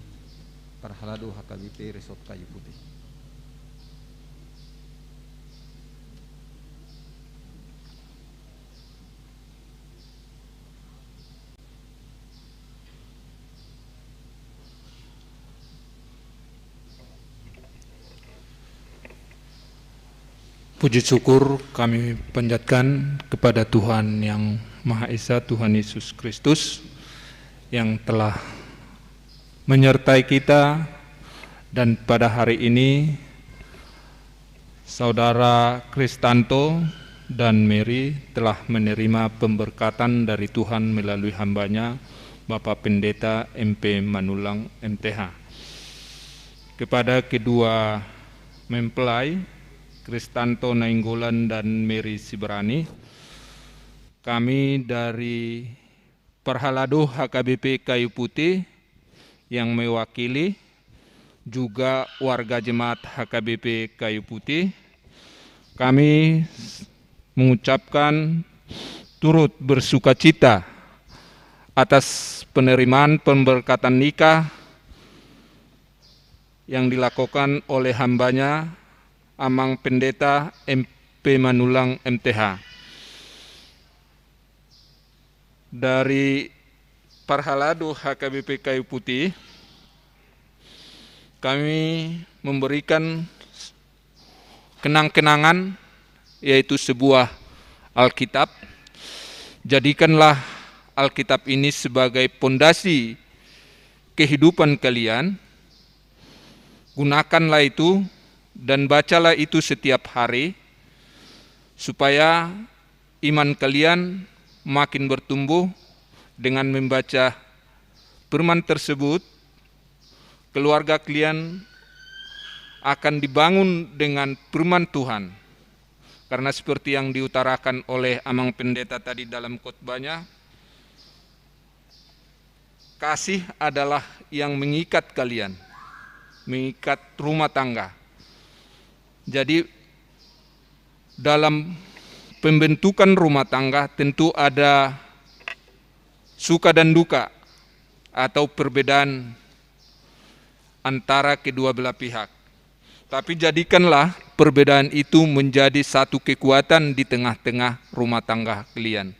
Parhalado HKBP Resort Kayu Putih. Puji syukur kami panjatkan kepada Tuhan yang Maha Esa, Tuhan Yesus Kristus, yang telah menyertai kita, dan pada hari ini Saudara Kristanto dan Mary telah menerima pemberkatan dari Tuhan melalui hambanya Bapak Pendeta MP Manulang MTH. Kepada kedua mempelai Kristanto Nainggolan dan Mary Sibrani, kami dari Parhalado HKBP Kayu Putih yang mewakili juga warga jemaat HKBP Kayu Putih, kami mengucapkan turut bersukacita atas penerimaan pemberkatan nikah yang dilakukan oleh hambanya Amang Pendeta MP Manulang MTH. Dari Parhalado HKBP Kayu Putih, kami memberikan kenang-kenangan, yaitu sebuah Alkitab. Jadikanlah Alkitab ini sebagai pondasi kehidupan kalian. Gunakanlah itu dan bacalah itu setiap hari, supaya iman kalian makin bertumbuh. Dengan membaca firman tersebut, keluarga kalian akan dibangun dengan firman Tuhan. Karena seperti yang diutarakan oleh Amang Pendeta tadi dalam khotbahnya, kasih adalah yang mengikat kalian, mengikat rumah tangga. Jadi dalam pembentukan rumah tangga tentu ada suka dan duka atau perbedaan antara kedua belah pihak. Tapi jadikanlah perbedaan itu menjadi satu kekuatan di tengah-tengah rumah tangga kalian.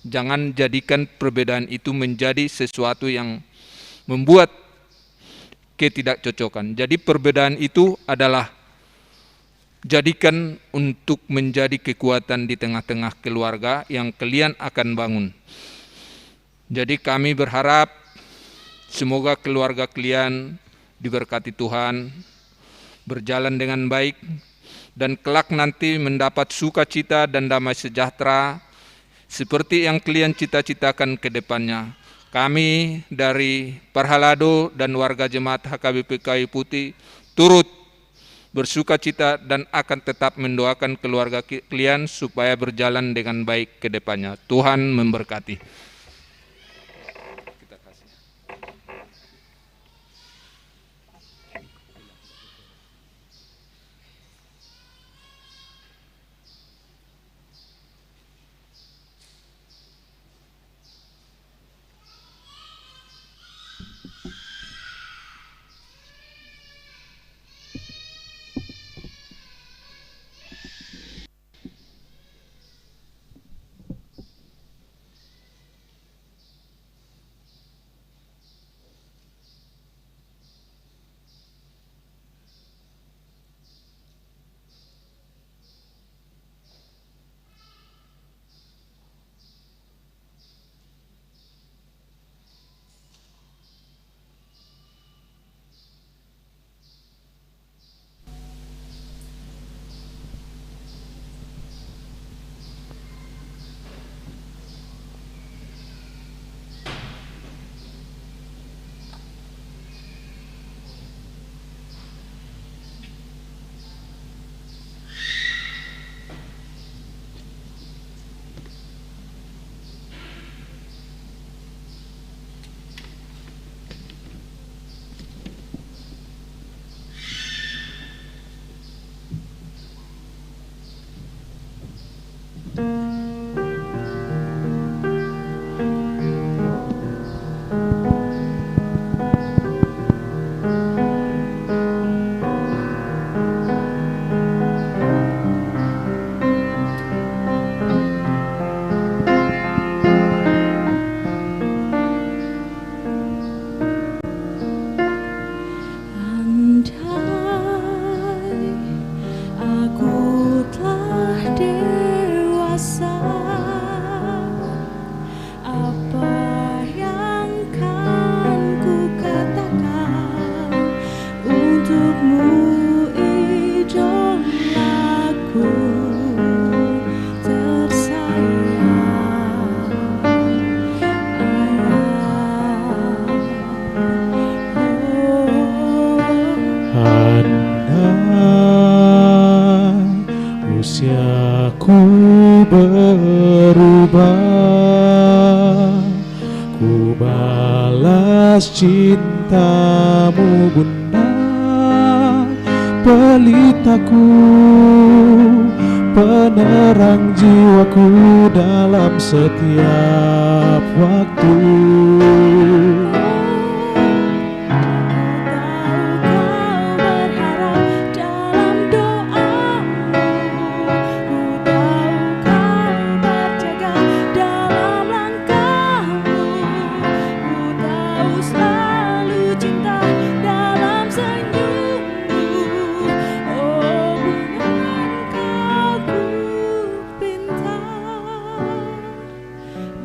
Jangan jadikan perbedaan itu menjadi sesuatu yang membuat ketidakcocokan. Jadi perbedaan itu adalah jadikan untuk menjadi kekuatan di tengah-tengah keluarga yang kalian akan bangun. Jadi kami berharap semoga keluarga kalian diberkati Tuhan, berjalan dengan baik, dan kelak nanti mendapat sukacita dan damai sejahtera seperti yang kalian cita-citakan ke depannya. Kami dari Parhalado dan warga Jemaat HKBP Kayu Putih turut bersukacita dan akan tetap mendoakan keluarga kalian supaya berjalan dengan baik ke depannya. Tuhan memberkati. Usiaku berubah, ku balas cintamu Bunda, pelitaku, penerang jiwaku dalam setiap waktu.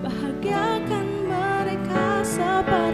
Bahagiakan mereka sebagai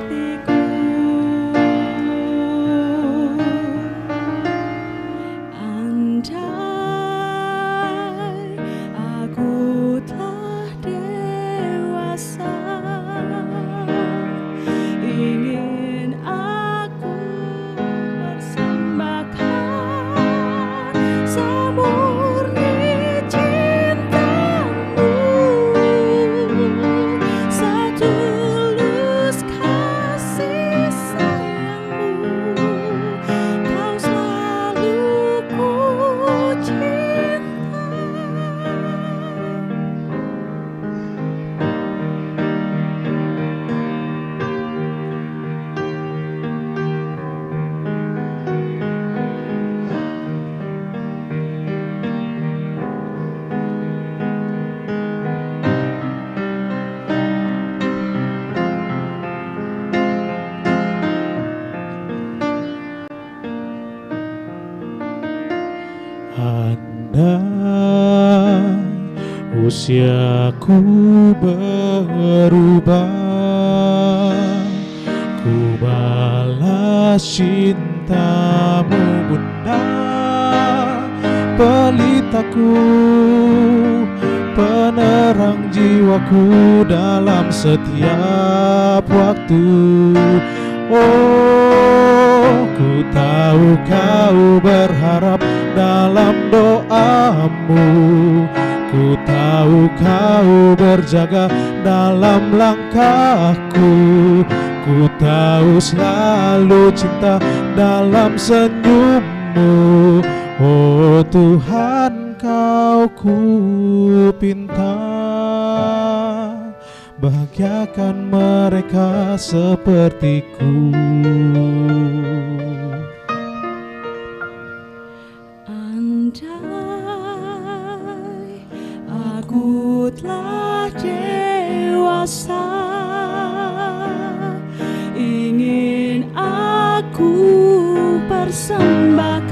muda, usiaku berubah. Ku balas cintamu Bunda, pelitaku, penerang jiwaku dalam setiap waktu. Oh, ku tahu kau berharap dalam doamu, ku tahu kau berjaga dalam langkahku, ku tahu selalu cinta dalam senyummu. Oh Tuhan, kau ku pinta, bahagiakan mereka sepertiku. Andai aku telah dewasa, ingin aku persembahkan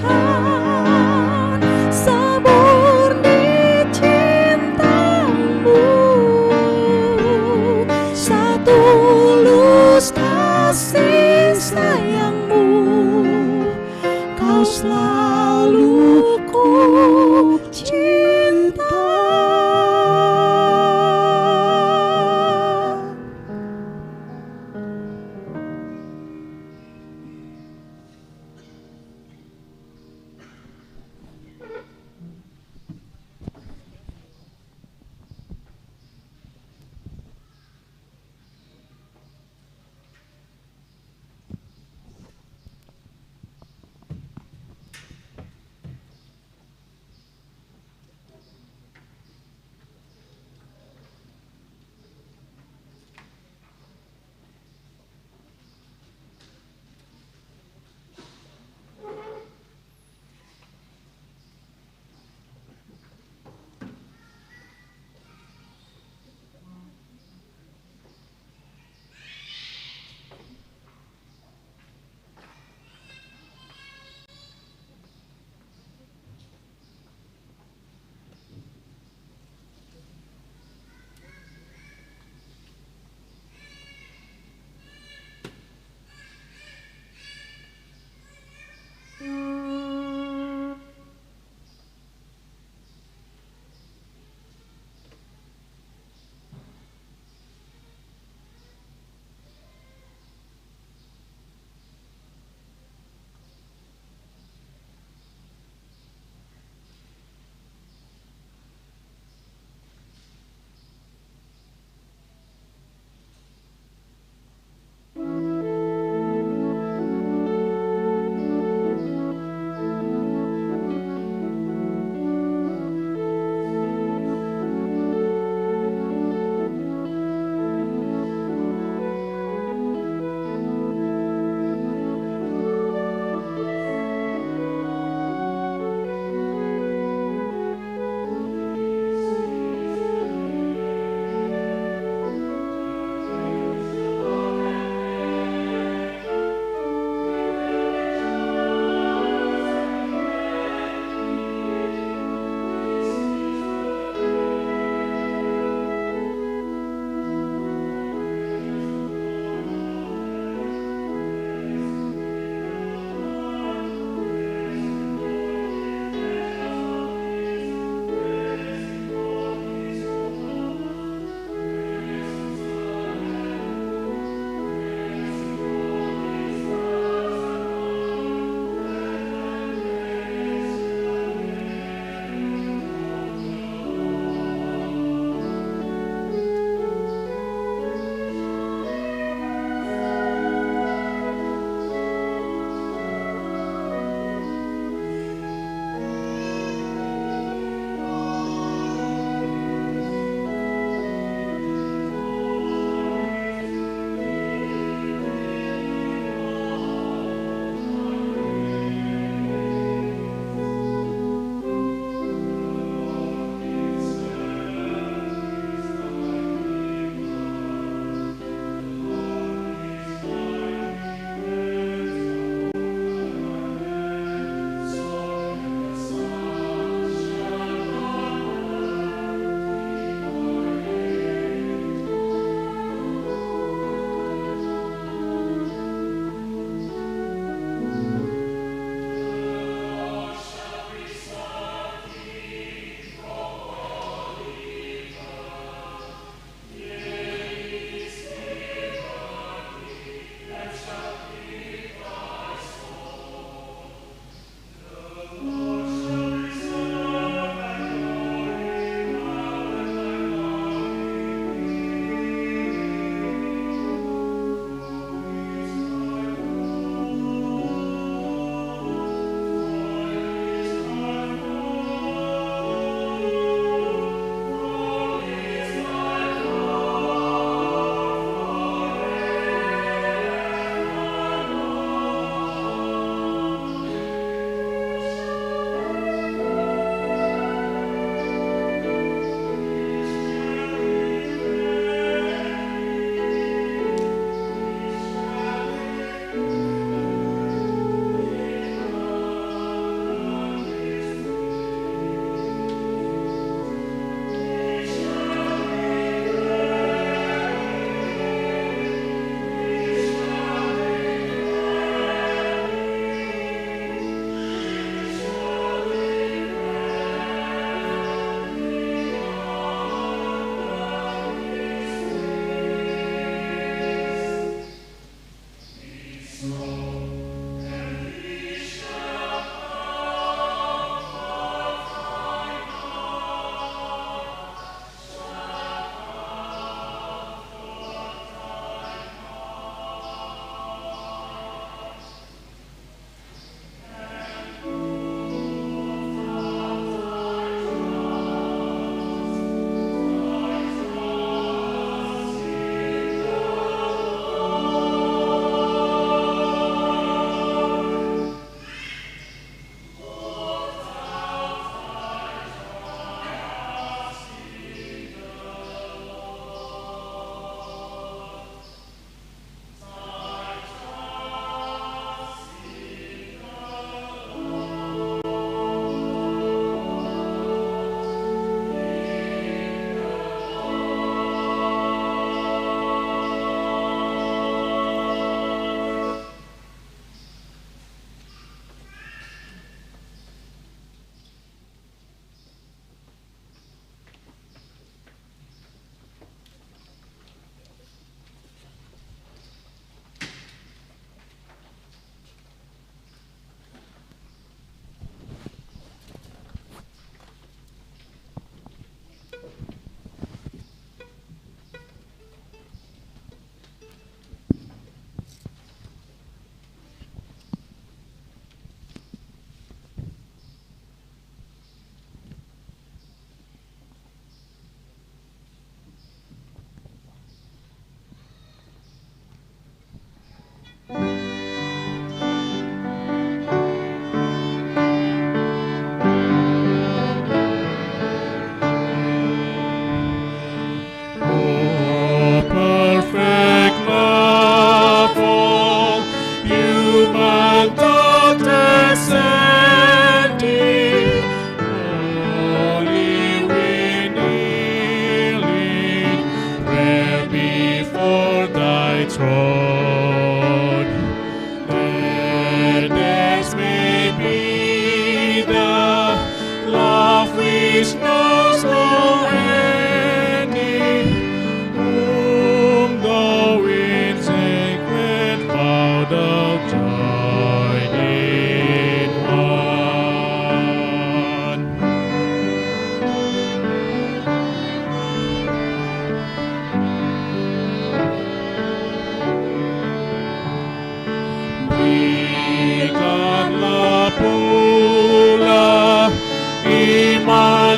semurni cintamu, setulus kasih sayangmu, kau selalu ku cinta.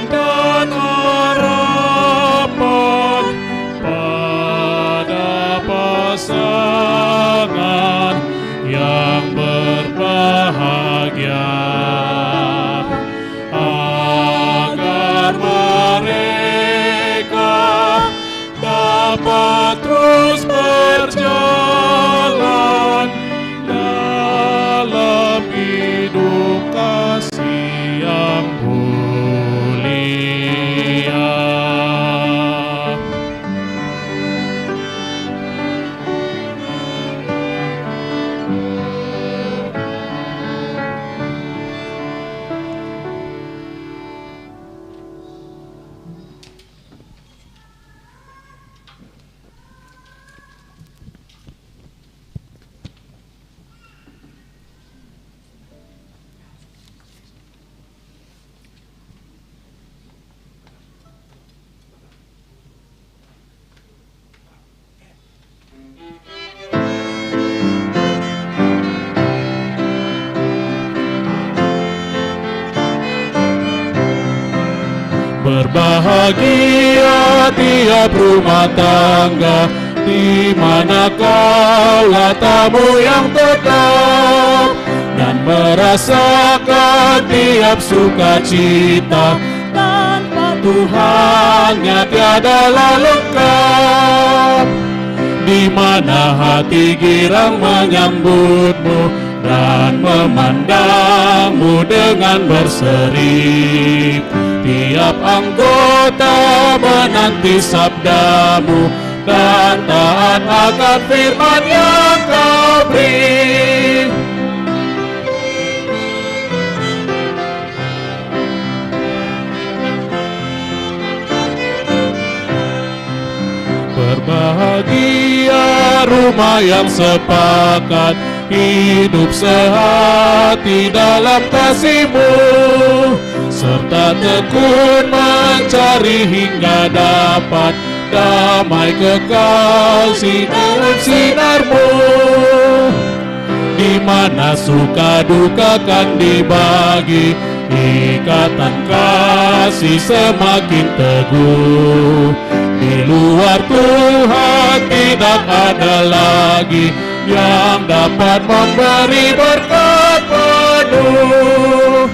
dan harapan pada pasangan yang berbahagia, agar mereka dapat terus berjalan dalam hidup kasih yang mulia. Berbahagia tiap rumah tangga, di mana kaulah tamu yang tetap, dan merasakan tiap sukacita. Tanpa Tuhannya tiadalah lengkap, di mana hati girang menyambutmu dan memandangmu dengan berseri. Tiap anggota menanti sabdamu dan taat akan firman yang kau beri. Berbahagia rumah yang sepakat, hidup sehati dalam kasih-Mu, serta tekun mencari hingga dapat damai kekal dalam sinar-Mu, di mana suka duka kan dibagi, ikatan kasih semakin teguh. Di luar Tuhan tidak ada lagi yang dapat memberi berkat penuh.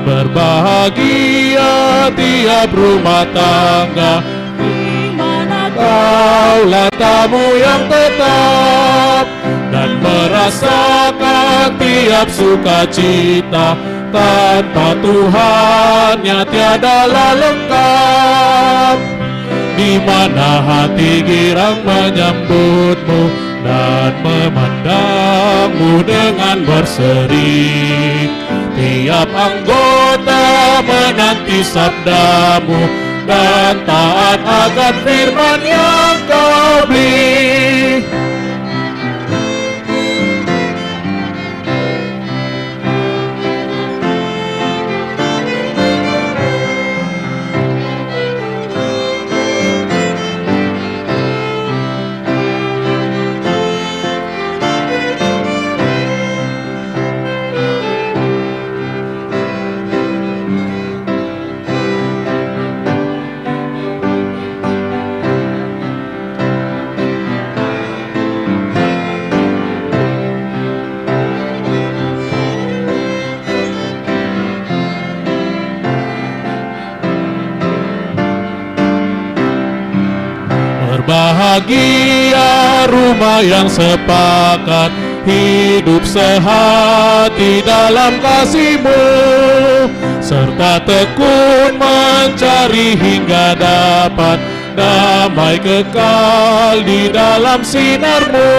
Berbahagia tiap rumah tangga, di mana kaulah tamu yang tetap, dan merasakan tiap sukacita. Tanpa Tuhannya tiadalah lengkap, di mana hati girang menyambutmu dan memandangmu dengan berseri. Tiap anggota menanti sabdamu dan taat akan firman yang kau beri. Bahagia rumah yang sepakat, hidup sehati dalam kasih-Mu, serta tekun mencari hingga dapat damai kekal di dalam sinar-Mu,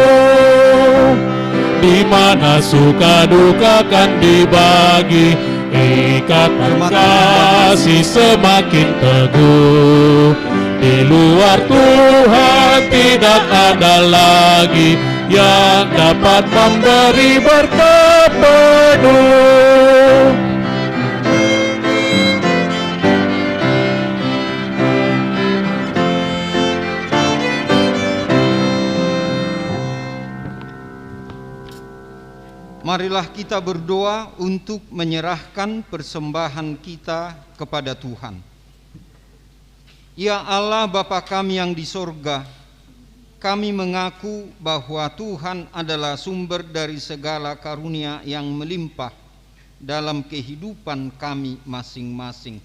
di mana suka duka kan dibagi, ikatan kasih semakin teguh. Di luar Tuhan tidak ada lagi yang dapat memberi berkat penuh. marilah kita berdoa untuk menyerahkan persembahan kita kepada Tuhan. Ya Allah Bapa kami yang di sorga, kami mengaku bahwa Tuhan adalah sumber dari segala karunia yang melimpah dalam kehidupan kami masing-masing.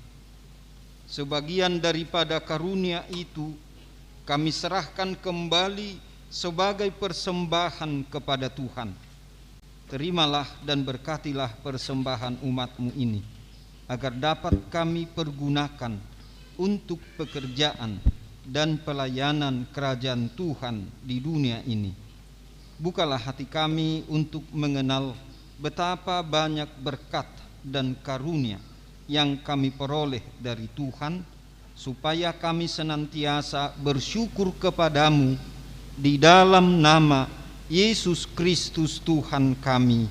Sebagian daripada karunia itu kami serahkan kembali sebagai persembahan kepada Tuhan. Terimalah dan berkatilah persembahan umat-Mu ini, agar dapat kami pergunakan untuk pekerjaan dan pelayanan kerajaan Tuhan di dunia ini. Bukalah hati kami untuk mengenal betapa banyak berkat dan karunia yang kami peroleh dari Tuhan, supaya kami senantiasa bersyukur kepadamu di dalam nama Yesus Kristus Tuhan kami.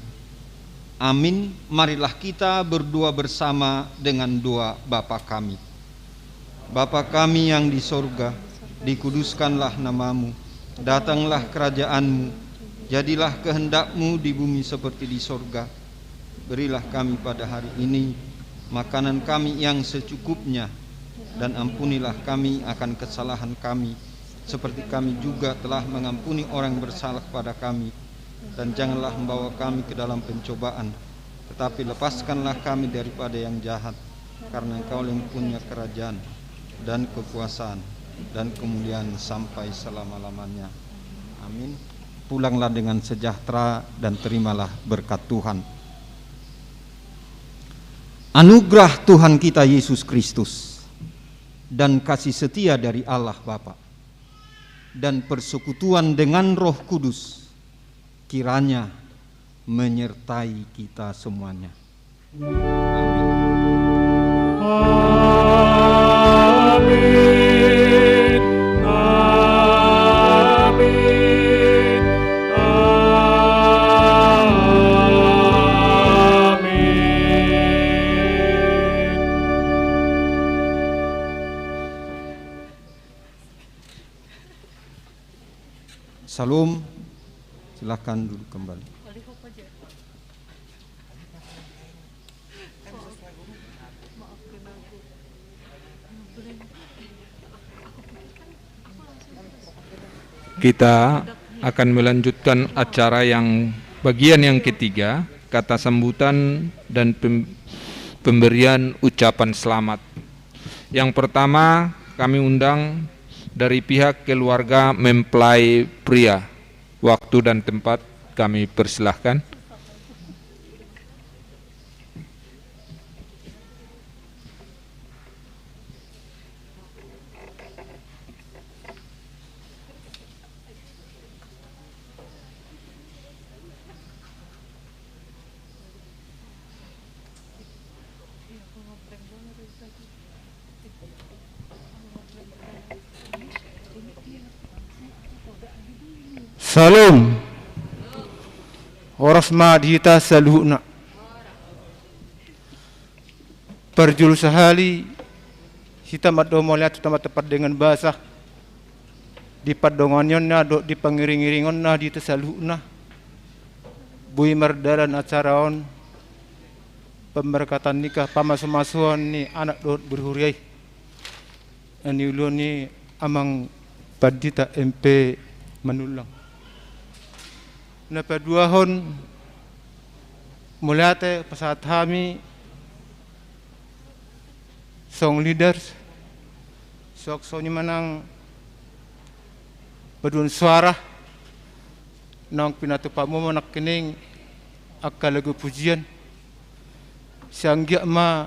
Amin. Marilah kita berdoa bersama dengan doa Bapa kami. Bapa kami yang di sorga, dikuduskanlah namamu, datanglah kerajaanmu, jadilah kehendak-Mu di bumi seperti di sorga. Berilah kami pada hari ini makanan kami yang secukupnya, dan ampunilah kami akan kesalahan kami, seperti kami juga telah mengampuni orang bersalah pada kami. Dan janganlah membawa kami ke dalam pencobaan, tetapi lepaskanlah kami daripada yang jahat, karena Engkau yang punya kerajaan dan kekuasaan dan kemuliaan sampai selama-lamanya. Amin. Pulanglah dengan sejahtera dan terimalah berkat Tuhan. Anugerah Tuhan kita Yesus Kristus dan kasih setia dari Allah Bapa dan persekutuan dengan Roh Kudus kiranya menyertai kita semuanya. Amin. Amin. Salam, silakan duduk kembali. Kita akan melanjutkan acara yang bagian yang ketiga, kata sambutan dan pemberian ucapan selamat. Yang pertama kami undang dari pihak keluarga mempelai pria. Waktu dan tempat kami persilahkan. Salam. Orasma dihita saluhna. Perjul sehali kita madomolia tempat tepat dengan bahasa di padongannya do di pangiring-iringon di saluhna. Bui merdalan acaraon pemberkatan nikah pamas-masuan ni anak do berhuriai. Ani ulun ni amang padita MP menulang. Napa 2 tahun mulate pasat kami song leaders sok soni manang badun suara nang pinatupamu manak kening akka lagu pujian sanggia ma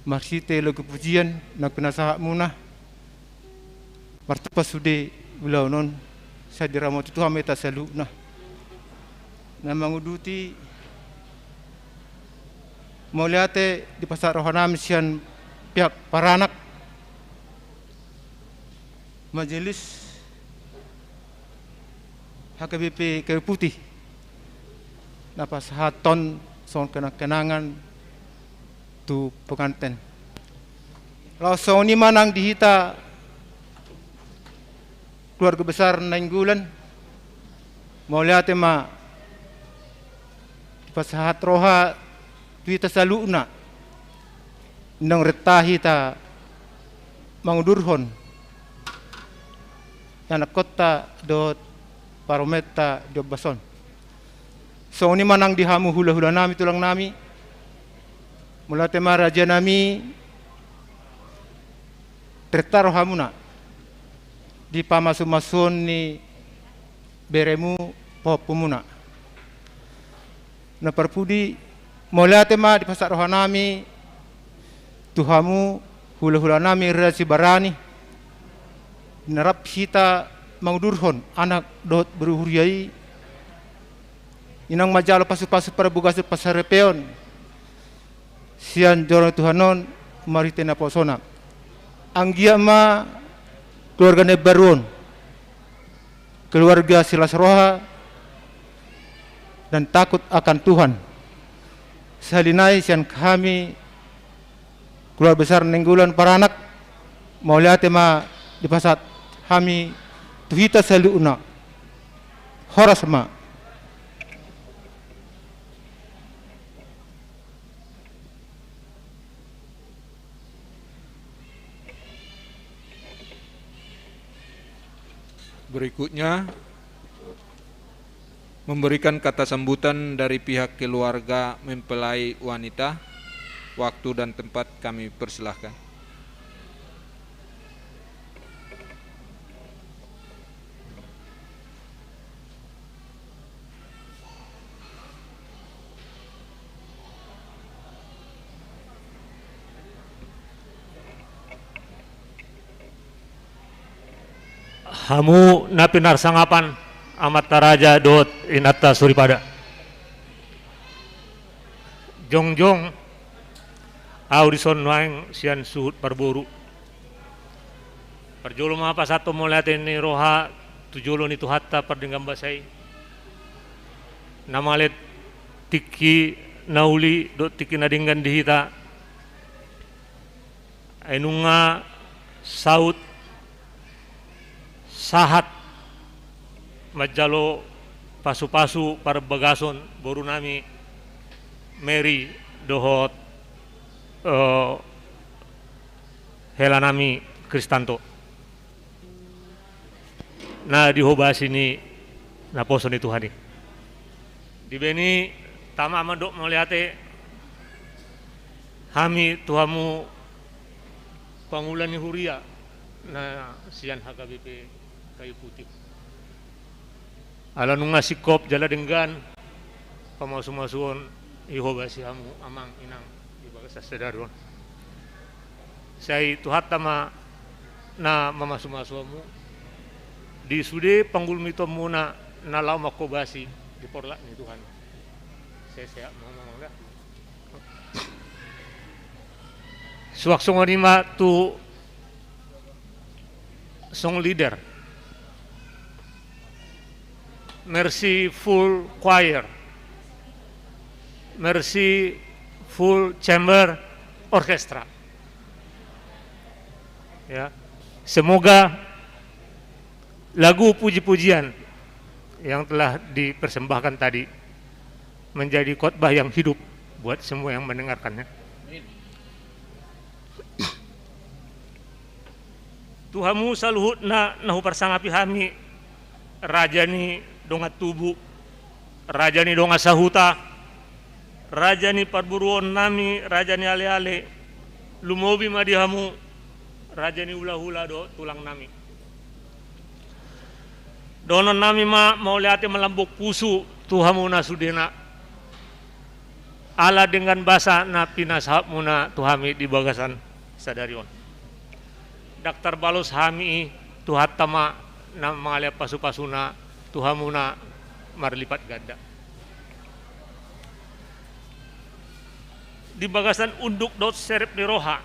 marsite lagu pujian nang pinasaha muna martupa sude ulau non sadiramo tu hameta saluna na manguduti mauliate di pasar rohanam sian pihak paranak majelis HKBP Kayu Putih napas haton son kenangan tu pengantin langsung ni manang dihita keluarga besar Nainggolan mauliate ma pasahat roha tuita saluna nang retahi ta mangudurhon anak kota dot parometa do bason. So ni manang dihamu hula-hula nami tulang nami mula tema raja nami tertaruh hamuna di pamasu-masun ni beremu popumuna na perpudi mula tema di pasar rohanami tuhamu hula-hula nami rasi barani narap hita mangudurhon anak dot beruhuriai inang majalo pasu-pasu para bugasu pasarepeon sian jono Tuhanon maritena posona anggia ma keluarga nebaruon keluarga silas roha dan takut akan Tuhan salinai sian kami keluarga besar nenggulan para anak mau lihat ma di pasat kami tuhita saluna horas ma Berikutnya memberikan kata sambutan dari pihak keluarga mempelai wanita. Waktu dan tempat kami persilahkan. Hamu napinar sangapan amat taraja dot inata suripada jongjong audison waing sian suhut parboru parjolo apa satu moliatin ni roha tujolo ni tuhatta pardinggam basai namalet tiki nauli dot tiki nadinggan dihita ainunga saut sahat majalo pasu-pasu para bagason boru nami Mary dohot helanami Kristanto na dihobas ini na poson itu hani dibeni tama amadok meliate hami tuhamu pangulan huria na sian HKBP kayu putih ala nunga sikop jala denggan pamasu-masuon ihobasi hamu amang inang di bagasa sedaron sai tuhatta ma na mamasu-masuamu di sude panggul mitomu na nalau makobasi di porla ni Tuhan saya ngomong enggak suak songonima tu song leader Merciful Choir, Merciful Chamber Orchestra. Ya, semoga lagu puji-pujian yang telah dipersembahkan tadi menjadi khotbah yang hidup buat semua yang mendengarkannya. Tuhamu saluhut nahu persangapi hami rajani donga tubuh, rajani donga sahuta, rajani parburuon nami, rajani ale-ale, lumobi madihamu, rajani hula-hula do tulang nami. Donon nami mau lihat melambuk pusu tuhamu nasudena. Ala dengan basa na pinashap muna tuhami di bagasan sadarion. Daktar balos hami tuhatama na mangalia pasu-pasuna tuhamuna marlipat ganda. Di bagasan unduk dot serep ni roha.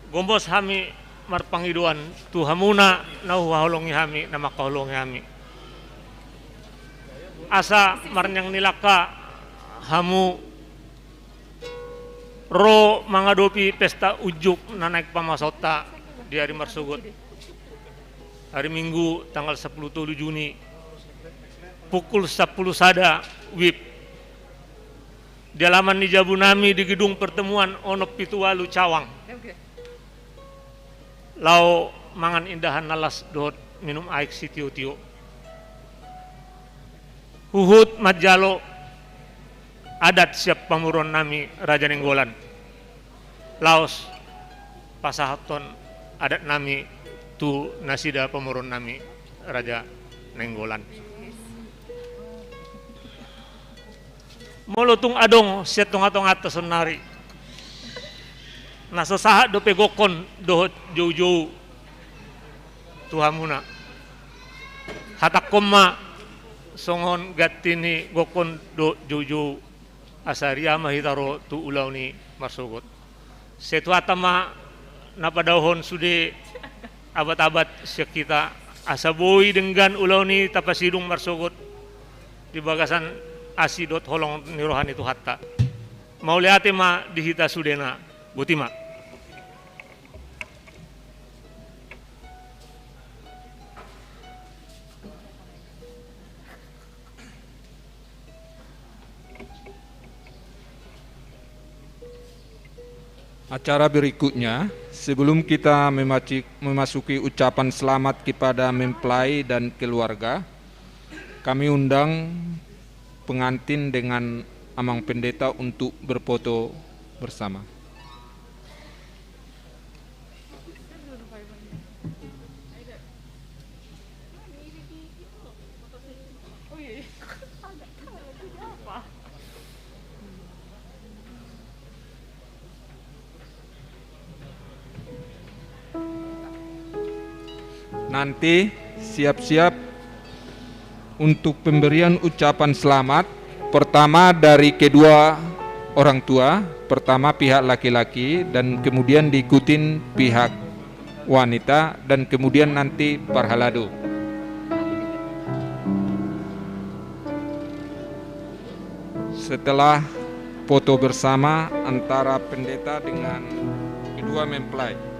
Gombos hami marpangiduan tuhamuna nauhaholongi hami na makaholongi hami. Asa marnyang nilaka hamu ro mangadopi pesta ujuk na naik pamasota di hari marsugot hari Minggu tanggal 10 Juni pukul 10 sada WIB. Di halaman di Jabunami di gedung pertemuan ono pitualu Cawang. Lau mangan indahan nalas dot minum aik si tio-tio. Huhut majalo adat siap pamuron nami Raja Nenggolan. Laos pasahaton adat nami tu nasida pamuron nami Raja Nenggolan. Molotung adong siat tonga-tonga atas senari. Nasa sahat do pegokon dohot jauh-jauh tuhamuna. Hatak koma songon gatini gokon do jauh-jauh asaria mahitaro tu ulau ni marsogot. Setu atama napadahon sude abad-abad siak kita asaboi dengan ulau ni tapasidung marsogot di bagasan asidot holong nirohan itu hatta mau lihat ma dihita sudena butima. Acara berikutnya, sebelum kita memasuki ucapan selamat kepada mempelai dan keluarga, kami undang pengantin dengan amang pendeta untuk berfoto bersama. Nanti siap-siap untuk pemberian ucapan selamat, pertama dari kedua orang tua, pertama pihak laki-laki dan kemudian diikutin pihak wanita dan kemudian nanti parhalado. Setelah foto bersama antara pendeta dengan kedua mempelai.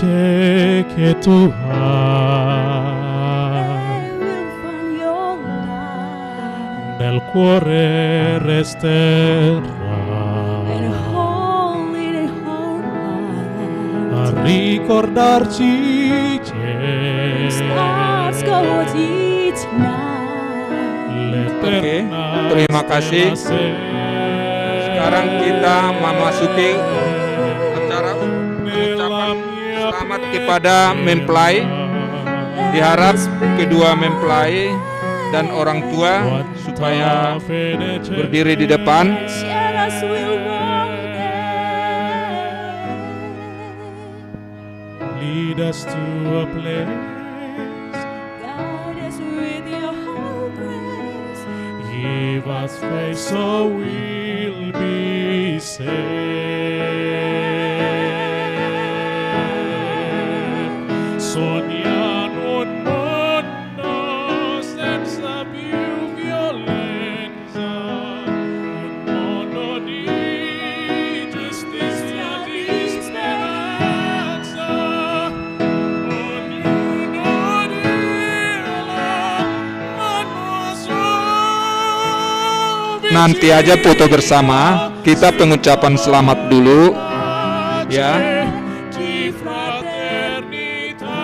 noche que Tuhan nel cuore resterà a ricordarci che Oke, terima kasih. Sekarang kita memasuki acara ucapan selamat kepada mempelai. Diharap kedua mempelai dan orang tua supaya berdiri di depan. Lead us to a place, guide us with your whole grace. give us faith so we'll be saved. Sogna un mondo senza più violenza, un mondo di giustizia, di speranza. Ognuno Nanti aja foto bersama. Kita pengucapan selamat dulu, ya. di fraternità,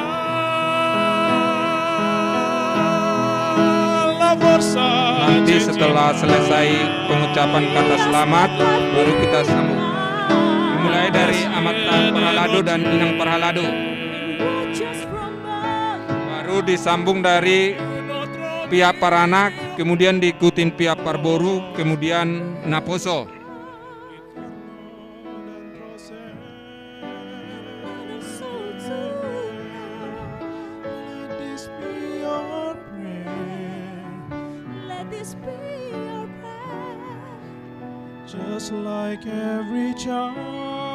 la forza. Nanti setelah selesai pengucapan kata selamat, baru kita sambung. Dimulai dari Amat Parhalado dan Inang Parhalado. Baru disambung dari pihak Paranak, kemudian diikutin pihak Parboru, kemudian Naposo. Just like every child.